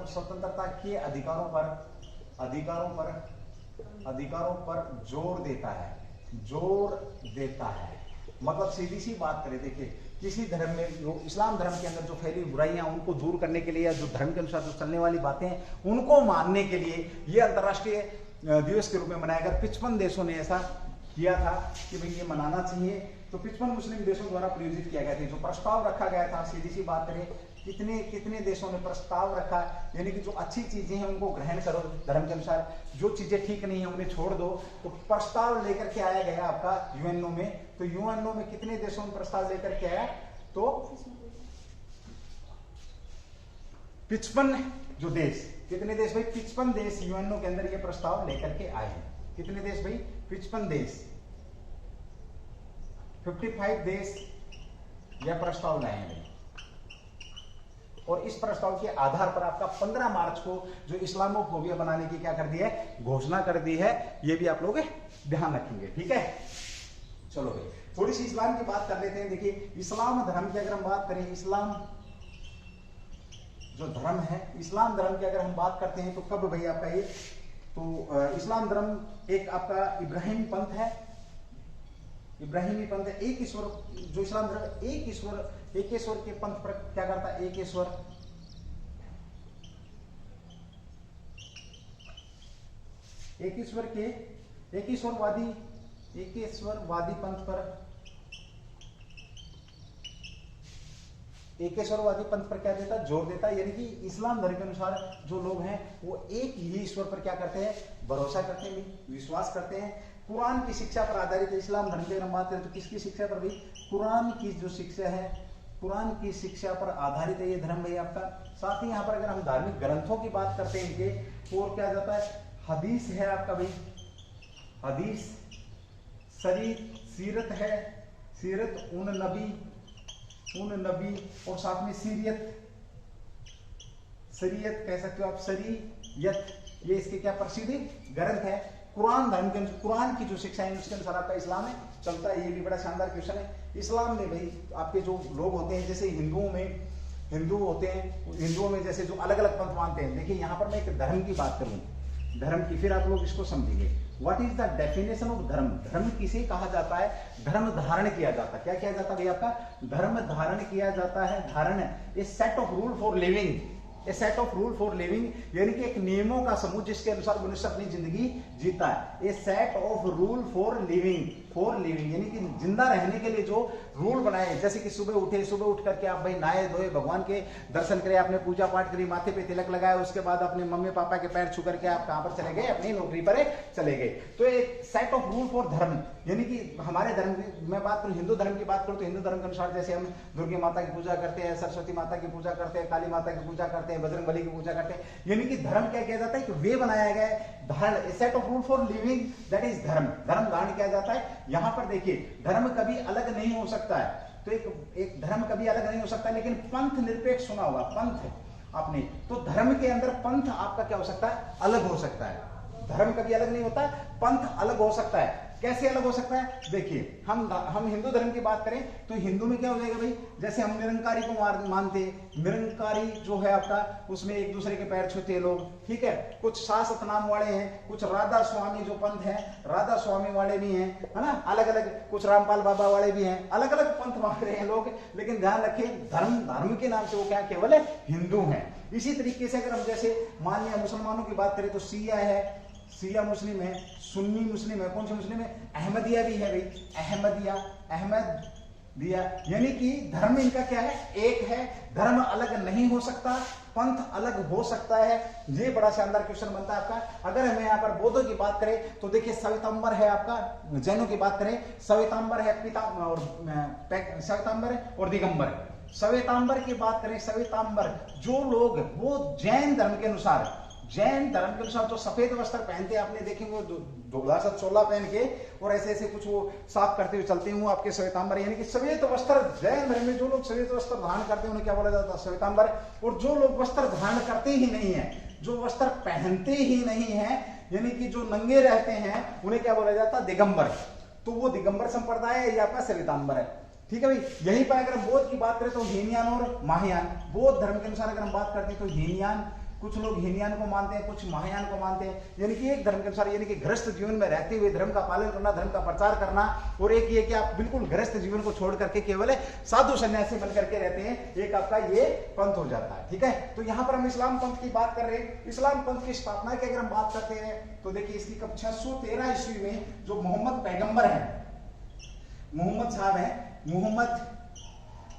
स्वतंत्रता के अधिकारों पर जोर देता है। मतलब सीधी सी बात करें, देखिए किसी धर्म में जो इस्लाम धर्म के अंदर जो फैली बुराइयां उनको दूर करने के लिए, या जो धर्म के अनुसार जो चलने वाली बातें हैं उनको मानने के लिए ये अंतर्राष्ट्रीय दिवस के रूप में मनाया गया। 55 देशों ने ऐसा किया था कि भाई ये मनाना चाहिए। तो 55 मुस्लिम देशों द्वारा प्रायोजित किया गया था। जो प्रस्ताव रखा गया था, सीधी सी बात करें, कितने देशों ने प्रस्ताव रखा? यानी कि जो अच्छी चीजें हैं उनको ग्रहण करो धर्म के अनुसार, जो चीजें ठीक नहीं है उन्हें छोड़ दो। तो प्रस्ताव लेकर के आया गया आपका यूएनओ में। तो यूएनओ में कितने देशों ने प्रस्ताव लेकर के आया? तो 55 जो देश, कितने देश भाई? 55 देश यूएनओ के अंदर ये प्रस्ताव लेकर के आए हैं। कितने देश भाई? 55 देश, 55 देश यह प्रस्ताव लाए हैं। और इस प्रस्ताव के आधार पर आपका 15 मार्च को जो इस्लामोफोबिया बनाने की क्या कर दी है? घोषणा कर दी है। ये भी आप लोग ध्यान रखेंगे, ठीक है। चलो भाई थोड़ी सी इस्लाम की बात कर लेते हैं। देखिए इस्लाम धर्म की अगर हम बात करें, इस्लाम जो धर्म है, इस्लाम धर्म की अगर हम बात करते हैं तो कब भाई आपका ये? तो इस्लाम धर्म एक आपका इब्राहिमी पंथ है। एक ईश्वर, जो इस्लाम धर्म एक ईश्वर के पंथ पर क्या करता है? एकेश्वरवादी पंथ पर क्या देता? जोर देता है। यानी कि इस्लाम धर्म के अनुसार जो लोग हैं वो एक ही ईश्वर पर क्या करते हैं? भरोसा करते हैं, विश्वास करते हैं। कुरान की शिक्षा पर आधारित है इस्लाम धर्म की अगर हम बात करें तो किसकी शिक्षा पर भाई? कुरान की जो शिक्षा है, कुरान की शिक्षा पर आधारित है ये धर्म भाई आपका। साथ ही यहाँ पर अगर हम धार्मिक ग्रंथों की बात करते हैं इनके, तो और क्या जाता है? हदीस है आपका भाई, हदीस, सीरत है, सीरत उन नबी और साथ में शरीयत कह सकते हो आप, शरीयत, ये इसके क्या प्रसिद्ध ग्रंथ है। कुरान धर्म के, कुरान की जो शिक्षा है उसके अनुसार आपका इस्लाम है चलता है। ये भी बड़ा शानदार क्वेश्चन है। इस्लाम में भाई आपके जो लोग होते हैं, जैसे हिंदू होते हैं, हिंदुओं में जैसे जो अलग अलग पंथ मानते हैं। देखिए यहाँ पर मैं एक धर्म की बात करूँ, धर्म की, फिर आप लोग इसको समझेंगे। What is the definition of धर्म? धर्म किसे कहा जाता है? धर्म धारण किया जाता है। क्या किया जाता है भाई आपका? धर्म धारण किया जाता है। धारण a set of rule for living, a set of rule for living, यानी कि एक नियमों का समूह जिसके अनुसार मनुष्य अपनी जिंदगी जीता है। A set of rule for living, यानी कि जिंदा रहने के लिए जो रूल बनाए, जैसे कि सुबह उठ करके आप भाई नहाए धोए, भगवान के दर्शन करे, आपने पूजा पाठ करी, माथे पे तिलक लगाया, उसके बाद अपने मम्मी पापा के पैर छू करके आप कहां पर चले गए, अपनी नौकरी पर चले गए। तो एक सेट ऑफ रूल फॉर धर्म, यानी कि हमारे धर्म की मैं बात करूं, हिंदू धर्म की बात करूं तो हिंदू धर्म के अनुसार जैसे हम दुर्गा माता की पूजा करते हैं, सरस्वती माता की पूजा करते हैं, काली माता की पूजा करते हैं, बजरंग बली की पूजा करते हैं, यानी कि धर्म क्या किया जाता है कि वे बनाया गया है धर्म, set of rule for living, that is धर्म। धर्म धारण किया जाता है। यहां पर देखिए धर्म कभी अलग नहीं हो सकता है, तो एक धर्म कभी अलग नहीं हो सकता, लेकिन पंथ निरपेक्ष सुना होगा, पंथ आपने, तो धर्म के अंदर पंथ आपका क्या हो सकता है, अलग हो सकता है। धर्म कभी अलग नहीं होता, पंथ अलग हो सकता है। कैसे अलग हो सकता है, देखिए हम हिंदू धर्म की बात करें तो हिंदू में क्या हो जाएगा भाई, जैसे हम निरंकारी को मानते, निरंकारी जो है आपका, उसमें एक दूसरे के पैर छूते लोग, ठीक है। कुछ शाश्वत नाम वाले हैं, कुछ राधा स्वामी जो पंथ है, राधा स्वामी वाले भी हैं, है ना, अलग अलग, कुछ रामपाल बाबा वाले भी हैं, अलग अलग पंथ मान रहे हैं लोग, लेकिन ध्यान रखें धर्म के नाम से वो क्या केवल हिंदू है। इसी तरीके से अगर हम जैसे मान लिया मुसलमानों की बात करें तो शिया है, शिया मुस्लिम है, सुन्नी मुस्लिम है, कौन सा मुस्लिम है, अहमदिया भी है भाई, अहमदिया, यानी कि धर्म इनका क्या है, एक है। धर्म अलग नहीं हो सकता, पंथ अलग हो सकता है। ये बड़ा शानदार क्वेश्चन बनता है आपका। अगर हमें यहाँ पर बौद्धों की बात करें तो देखिए श्वेतांबर है आपका, जैनों की बात करें श्वेतांबर है, श्वेतांबर और दिगंबर। श्वेतांबर की बात करें, श्वेतांबर जो लोग वो जैन धर्म के अनुसार तो सफेद वस्त्र पहनते हैं, आपने देखेंगे धोला सा चोला पहन के और ऐसे ऐसे कुछ वो साफ करते हुए चलते हैं, आपके श्वेतांबर, यानी कि श्वेत वस्त्र, जैन धर्म में जो लोग श्वेत वस्त्र धारण करते हैं उन्हें क्या बोला जाता है, श्वेतांबर। और जो लोग वस्त्र धारण करते ही नहीं है, जो वस्त्र पहनते ही नहीं है, यानी कि जो नंगे रहते हैं, उन्हें क्या बोला जाता है, दिगंबर। तो वो दिगंबर संप्रदाय है, ये आपका श्वेतांबर है, ठीक है भाई। यहीं पर अगर बौद्ध की बात करें तो हीनयान और महायान, बौद्ध धर्म के अनुसार अगर हम बात करते हैं तो हीनयान, कुछ लोग हीनयान को मानते हैं, कुछ महायान को मानते हैं, यानी कि एक धर्म के अनुसार, यानी कि गृहस्थ जीवन में रहते हुए धर्म का पालन करना, धर्म का प्रचार करना, और एक ये कि आप बिल्कुल गृहस्थ जीवन को छोड़ करके केवल साधु सन्यासी बन करके रहते हैं, एक आपका ये पंथ हो जाता है, ठीक है। तो यहाँ पर हम इस्लाम पंथ की बात कर रहे हैं। इस्लाम पंथ की स्थापना की अगर हम बात करते हैं तो देखिए इसकी कब 613 ईस्वी में जो मोहम्मद पैगंबर है, मोहम्मद साहब है,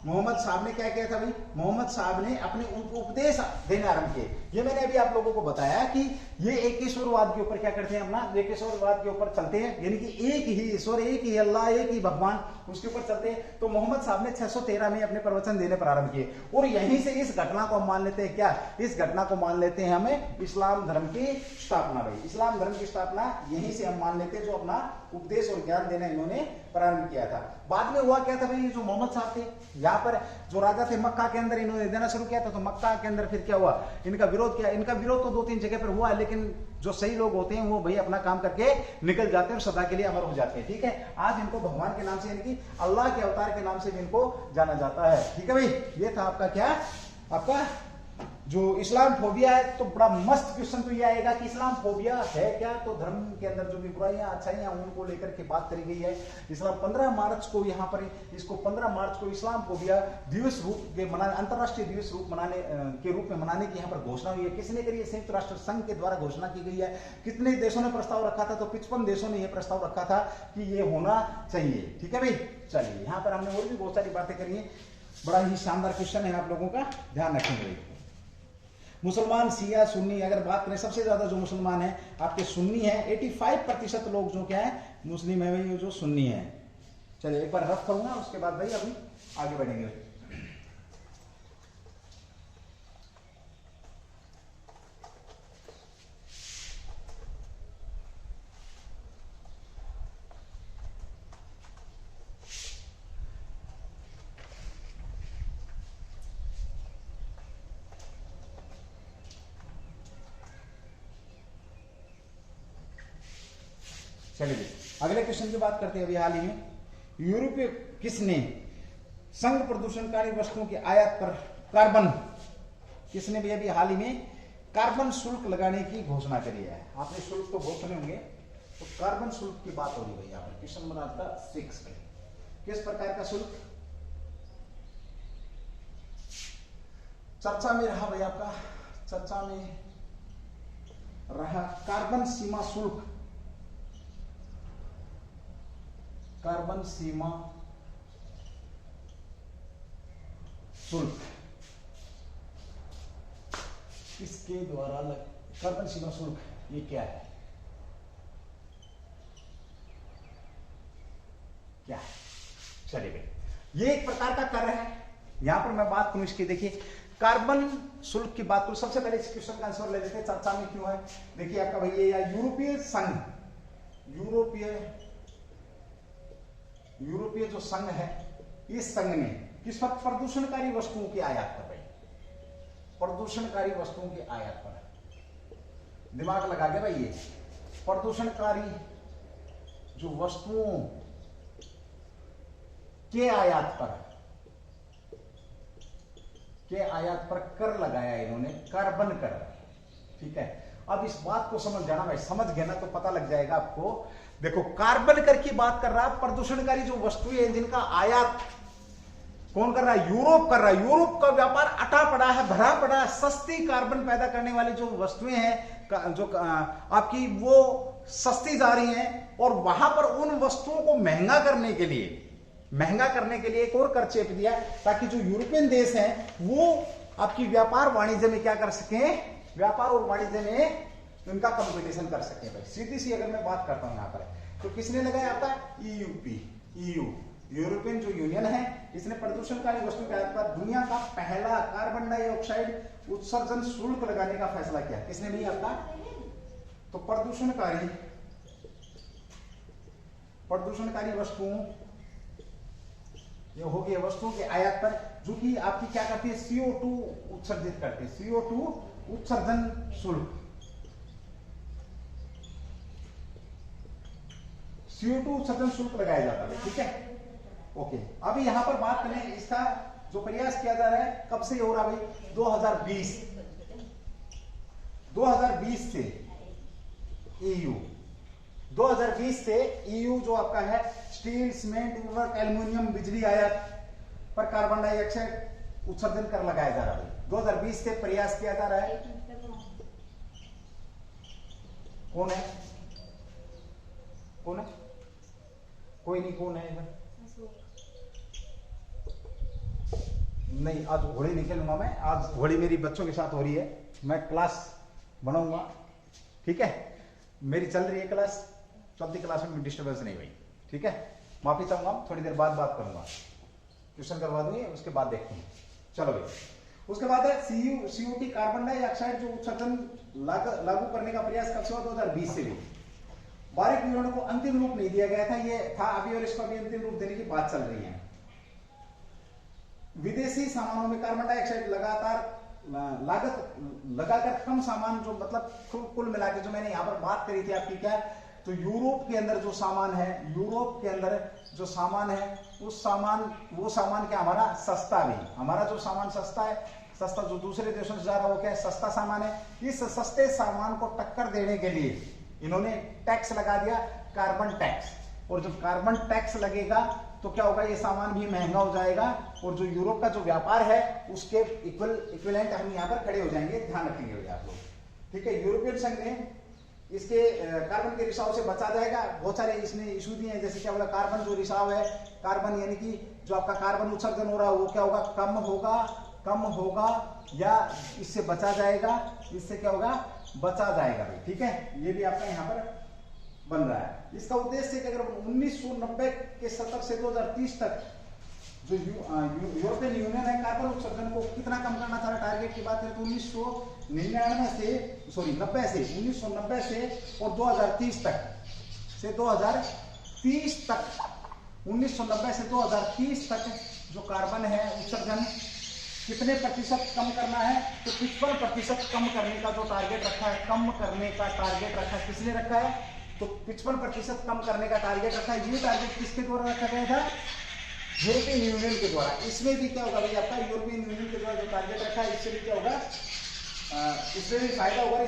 मोहम्मद साहब ने क्या किया था भाई, मोहम्मद साहब ने अपने उपदेश देने आरंभ किए। ये मैंने अभी आप लोगों को बताया कि ये एकेश्वरवाद के ऊपर क्या करते हैं, अपना एकेश्वरवाद के ऊपर चलते हैं, यानी कि एक ही ईश्वर, एक ही अल्लाह, एक ही भगवान, उसके ऊपर चलते हैं। तो मोहम्मद साहब ने 613 में अपने प्रवचन देने प्रारंभ किए, और यहीं से इस घटना को हम मान लेते हैं, क्या इस घटना को मान लेते हैं हमें इस्लाम धर्म की स्थापना। भाई इस्लाम धर्म की स्थापना यहीं से हम मान लेते हैं, जो अपना उपदेश और ज्ञान देना इन्होंने प्रारंभ किया था। बाद में हुआ क्या था भाई, जो मोहम्मद साहब थे, यहाँ पर जो राजा थे मक्का के अंदर, इन्होंने देना शुरू किया था। तो मक्का के अंदर फिर क्या हुआ, इनका विरोध किया। इनका विरोध तो 2-3 जगह पर हुआ, लेकिन जो सही लोग होते हैं वो भाई अपना काम करके निकल जाते हैं और सदा के लिए अमर हो जाते हैं, ठीक है। आज इनको भगवान के नाम से, यानी कि अल्लाह के अवतार के नाम से भी इनको जाना जाता है, ठीक है भाई। ये था आपका क्या, आपका जो इस्लाम फोबिया है। तो बड़ा मस्त क्वेश्चन तो ये आएगा कि इस्लाम फोबिया है क्या, तो धर्म के अंदर जो भी बुराइयां अच्छाइयां उनको लेकर के बात करी गई है। इस्लाम 15 मार्च को यहाँ पर इसको 15 मार्च को इस्लाम फोबिया दिवस रूप के मनाने, अंतरराष्ट्रीय दिवस रूप मनाने के रूप में मनाने की यहाँ पर घोषणा हुई है। किसने करी है, संयुक्त राष्ट्र संघ के द्वारा घोषणा की गई है। कितने देशों ने प्रस्ताव रखा था, तो 55 देशों ने यह प्रस्ताव रखा था कि ये होना चाहिए, ठीक है भाई। चलिए यहाँ पर हमने और भी बहुत सारी बातें करी है। बड़ा ही शानदार क्वेश्चन है, आप लोगों का ध्यान रखेंगे। मुसलमान, शिया, सुन्नी, अगर बात करें सबसे ज्यादा जो मुसलमान है आपके सुन्नी है। 85% लोग जो क्या है मुस्लिम है भाई, जो सुन्नी है। चलिए एक बार रफ करूंगा, उसके बाद भाई अभी आगे बढ़ेंगे। चलिए अगले क्वेश्चन की बात करते हैं। अभी हाल ही में यूरोपीय किसने संघ प्रदूषणकारी वस्तुओं की आयात पर कार्बन, किसने भी अभी हाल ही में कार्बन शुल्क लगाने की घोषणा करी है। आपने शुल्क तो बहुत सुने होंगे, तो कार्बन शुल्क की बात हो रही है यहाँ पर क्वेश्चन नंबर आपका 6 में। किस प्रकार का शुल्क, चर्चा में रहा भाई आपका, चर्चा में रहा कार्बन सीमा शुल्क, कार्बन सीमा शुल्क इसके द्वारा कार्बन सीमा शुल्क ये क्या है, क्या है? चलिए भाई, ये एक प्रकार का कर है। यहां पर मैं बात करूं इसकी, देखिए कार्बन शुल्क की बात करूं, सबसे पहले इस क्वेश्चन का आंसर ले लेते हैं, चर्चा में क्यों है। देखिए आपका भाई ये यूरोपीय संघ, यूरोपीय जो संघ है, इस संघ ने किस वक्त प्रदूषणकारी वस्तुओं की आयात पर, भाई प्रदूषणकारी वस्तुओं की आयात पर, दिमाग लगा के भाई, ये प्रदूषणकारी जो वस्तुओं के आयात पर कर लगाया इन्होंने, कार्बन कर। ठीक है, अब इस बात को समझ जाना भाई, समझ गए ना तो पता लग जाएगा आपको। देखो कार्बन कर की बात कर रहा है, प्रदूषणकारी जो वस्तुएं हैं जिनका आयात कौन कर रहा है, यूरोप कर रहा है। यूरोप का व्यापार अटा पड़ा है, भरा पड़ा है, सस्ती कार्बन पैदा करने वाली जो वस्तुएं हैं जो आपकी वो सस्ती जा रही हैं, और वहां पर उन वस्तुओं को महंगा करने के लिए एक और कर चेप दिया, ताकि जो यूरोपियन देश हैं वो आपकी व्यापार वाणिज्य में क्या कर सके, व्यापार और वाणिज्य में उनका कंपटीशन कर सके। भाई सीधी सी अगर मैं बात करता हूं यहां पर, तो किसने लगाया आपका ईयू, यूरोपियन जो यूनियन है, इसने प्रदूषणकारी वस्तु के आधार पर दुनिया का पहला कार्बन डाइऑक्साइड उत्सर्जन शुल्क लगाने का फैसला किया। किसने भी आपका, तो प्रदूषणकारी वस्तुओं, ये हो गई वस्तुओं के आयात पर, जो कि आपकी क्या करती है, CO2 उत्सर्जित करती है, CO2 उत्सर्जन शुल्क, CO2 उत्सर्जन शुल्क लगाया जाता है। ठीक है, ओके। अभी यहां पर बात करें, इसका जो प्रयास किया जा रहा है कब से हो रहा है भाई, 2020 से EU 2020 से EU जो आपका है स्टील, सीमेंट, उर्वरक, एल्युमिनियम, बिजली आयात पर कार्बन डाइऑक्साइड उत्सर्जन कर लगाया जा रहा है। 2020 से प्रयास किया जा रहा है। कौन है कोई नहीं, कौन है इधर? नहीं, आज होली नहीं खेलूंगा मैं, आज होली मेरी बच्चों के साथ हो रही है, मैं क्लास बनाऊंगा। ठीक है, मेरी चल रही है क्लास, चलती क्लास में डिस्टर्बेंस नहीं हुई। ठीक है, माफी चाहूंगा, थोड़ी देर बाद बात करूंगा, ट्यूशन करवा दूंगी, उसके बाद देखते हैं। चलो भाई, उसके बाद है CO2 कार्बन डाइऑक्साइड जो उत्सर्जन लागू करने का प्रयास कब से हुआ, 2020 से भी। बारीक विवरण को अंतिम रूप नहीं दिया गया था, ये था अभी, और इसको अभी अंतिम रूप देने की बात चल रही है। विदेशी सामानों में कार्बन डाइऑक्साइड लगातार लागत लगाकर कम सामान, जो मतलब कुल मिला के जो मैंने यहां पर बात करी थी आपकी, क्या, तो यूरोप के अंदर जो सामान है, यूरोप के अंदर जो सामान है, वो सामान क्या हमारा सस्ता भी, हमारा जो सामान सस्ता है, सस्ता जो दूसरे देशों से जा रहा है वो क्या है, सस्ता सामान है। इस सस्ते सामान को टक्कर देने के लिए इन्होंने टैक्स लगा दिया, कार्बन टैक्स। और जब कार्बन टैक्स लगेगा तो क्या होगा, ये सामान भी महंगा हो जाएगा, और जो यूरोप का जो व्यापार है उसके इक्विवेलेंट हम यहाँ पर खड़े हो जाएंगे, ध्यान रखेंगे आप लोग। ठीक है, यूरोपियन संघ ने इसके कार्बन के रिसाव से बचा जाएगा। बहुत सारे इसने इशू दिए हैं, जैसे क्या बोला, कार्बन जो रिसाव है, कार्बन यानी कि जो आपका कार्बन उत्सर्जन हो रहा है वो क्या होगा, कम होगा या इससे बचा जाएगा, इससे क्या होगा, बचा जाएगा भाई। ठीक है, ये भी आपका यहाँ पर बन रहा है। इसका उद्देश्य कि अगर 1990 के शतक से 2030 तक जो यूरोपियन यूनियन है कार्बन उत्सर्जन को कितना कम करना चाह रहा है, टारगेट की बात करें तो 1990 से और 2030 तक जो कार्बन है उत्सर्जन कितने प्रतिशत कम करना है, तो 55% कम करने का जो टारगेट रखा है, किसने रखा है, तो 55% कम करने का टारगेट रखा है। ये टारगेट किसके द्वारा रखा गया था, यूरोपियन यूनियन के द्वारा। इसमें भी क्या होगा भाई, आपका यूरोपियन यूनियन के द्वारा जो टारगेट रखा है, इससे भी क्या होगा, इससे भी फायदा होगा।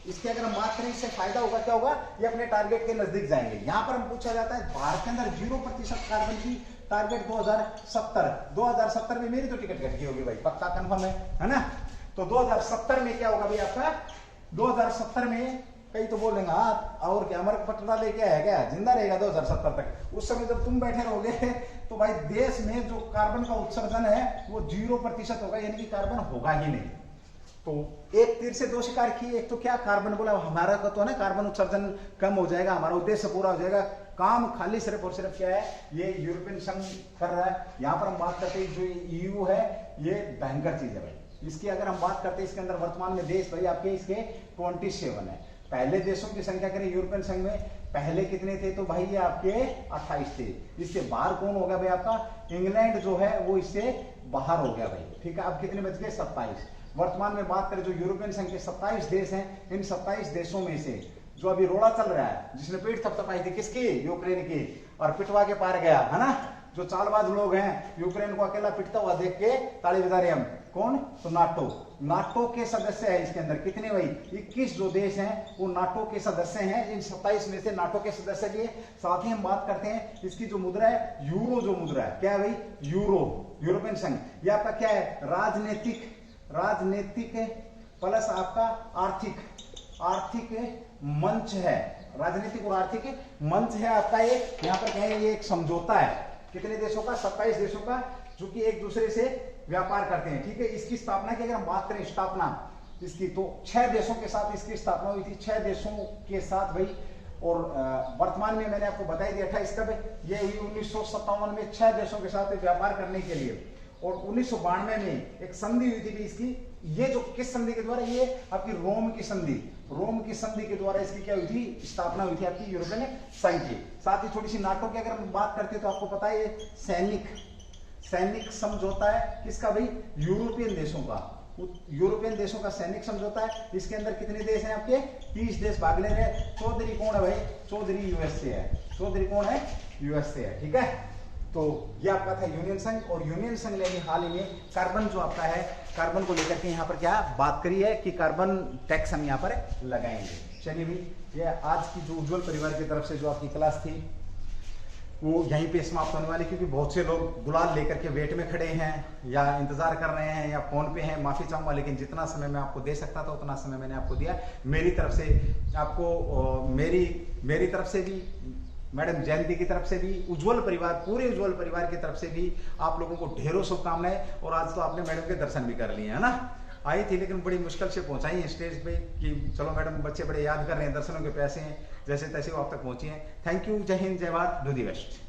इसके अगर हम बात करें, इससे फायदा होगा, क्या होगा, ये अपने टारगेट के नजदीक जाएंगे। यहां पर हम पूछा जाता है, भारत के अंदर 0% कार्बन की टारगेट 2070 में मेरी तो टिकट कट गई होगी भाई, पक्का कंफर्म है ना। तो 2070 में क्या होगा भाई आपका, 2070 में कई तो बोलेंगे हाँ और क्या अमर पटना लेके आया क्या, जिंदा रहेगा 2070 तक। उस समय जब तुम बैठे रहोगे तो भाई देश में जो कार्बन का उत्सर्जन है वो 0% होगा, यानी कि कार्बन होगा ही नहीं। तो एक तीर से दो शिकार किए, एक तो क्या कार्बन बोला हमारा का तो है ना, कार्बन उत्सर्जन कम हो जाएगा, हमारा उद्देश्य पूरा हो जाएगा। काम खाली सिर्फ और सिर्फ क्या है, ये यूरोपियन संघ कर रहा है। यहाँ पर हम बात करते हैं जो EU है ये भयंकर चीज है भाई। इसकी अगर हम बात करते हैं इसके अंदर वर्तमान में देश भाई आपके इसके 27 है। पहले देशों की संख्या करें यूरोपियन संघ में, पहले कितने थे तो भाई ये आपके 28 थे। इससे बाहर कौन हो गया भाई आपका, इंग्लैंड जो है वो इससे बाहर हो गया भाई, ठीक है। अब कितने बच गए, 27। वर्तमान में बात करें जो यूरोपियन संघ के 27 देश हैं, इन 27 देशों में से जो अभी रोड़ा चल रहा है, जिसने पीठ थपथपाई थी किसकी, यूक्रेन की, और पिटवा के पार गया है ना। जो चालबाज लोग हैं यूक्रेन को अकेला पिटता हुआ देख के ताली बजा रहे हम, कौन, तो नाटो के सदस्य है इसके अंदर। कितने भाई, 21 जो देश हैं वो नाटो के सदस्य हैं। इन 27 में से नाटो के सदस्य लिए। साथ ही हम बात करते हैं इसकी जो मुद्रा है, यूरो जो मुद्रा है, क्या है भाई, यूरो, यूरोपियन संघ। ये आपका क्या है, राजनीतिक प्लस आपका आर्थिक मंच है। राजनीतिक और आर्थिक मंच है आपका ये। यहाँ पर कहें ये एक समझौता है कितने देशों का, 27 देशों का, जो कि एक दूसरे से व्यापार करते हैं, ठीक है। इसकी स्थापना की अगर हम बात करें, स्थापना इसकी तो 6 देशों के साथ इसकी स्थापना हुई थी, 6 देशों के साथ भाई। और वर्तमान में मैंने आपको बताई दिया था इसका ये हुई 1957 में 6 देशों के साथ व्यापार करने के लिए। और 1992 में एक संधि हुई थी इसकी, ये जो किस संधि के द्वारा, ये आपकी रोम की संधि के द्वारा इसकी क्या हुई थी, स्थापना हुई थी आपकी यूरोपियन संघ की। साथ ही थोड़ी सी नाटो की अगर हम बात करते हैं तो आपको पता है ये सैनिक समझौता है किसका भाई, यूरोपियन देशों का सैनिक समझौता है। इसके अंदर कितने देश हैं आपके, 30 देश भाग ले रहे। चौधरी कौन है भाई, चौधरी यूएसए है, ठीक है। तो ये आपका था यूनियन संघ। और यूनियन संघ ने हाल ही में कार्बन जो आपका है, कार्बन को लेकर के यहाँ पर क्या बात करी है कि कार्बन टैक्स हम यहाँ पर लगाएंगे। चलिए भाई, ये आज की जो उज्जवल परिवार की तरफ से जो आपकी क्लास थी वो यहीं पे समाप्त होने वाली, क्योंकि बहुत से लोग गुलाल लेकर के वेट में खड़े हैं या इंतजार कर रहे हैं या फोन पे हैं। माफी चाहूंगा, लेकिन जितना समय मैं आपको दे सकता था उतना समय मैंने आपको दिया। मेरी तरफ से आपको मेरी तरफ से भी, मैडम जयंती की तरफ से भी, उज्जवल परिवार, पूरे उज्जवल परिवार की तरफ से भी आप लोगों को ढेरों शुभकामनाएं। और आज तो आपने मैडम के दर्शन भी कर लिए है ना। आई थी लेकिन बड़ी मुश्किल से पहुंचाई है स्टेज पे कि चलो मैडम बच्चे बड़े याद कर रहे हैं, दर्शनों के पैसे हैं, जैसे तैसे वो आप तक पहुंची हैं। थैंक यू, जय हिंद, जय भारत, डू दी बेस्ट।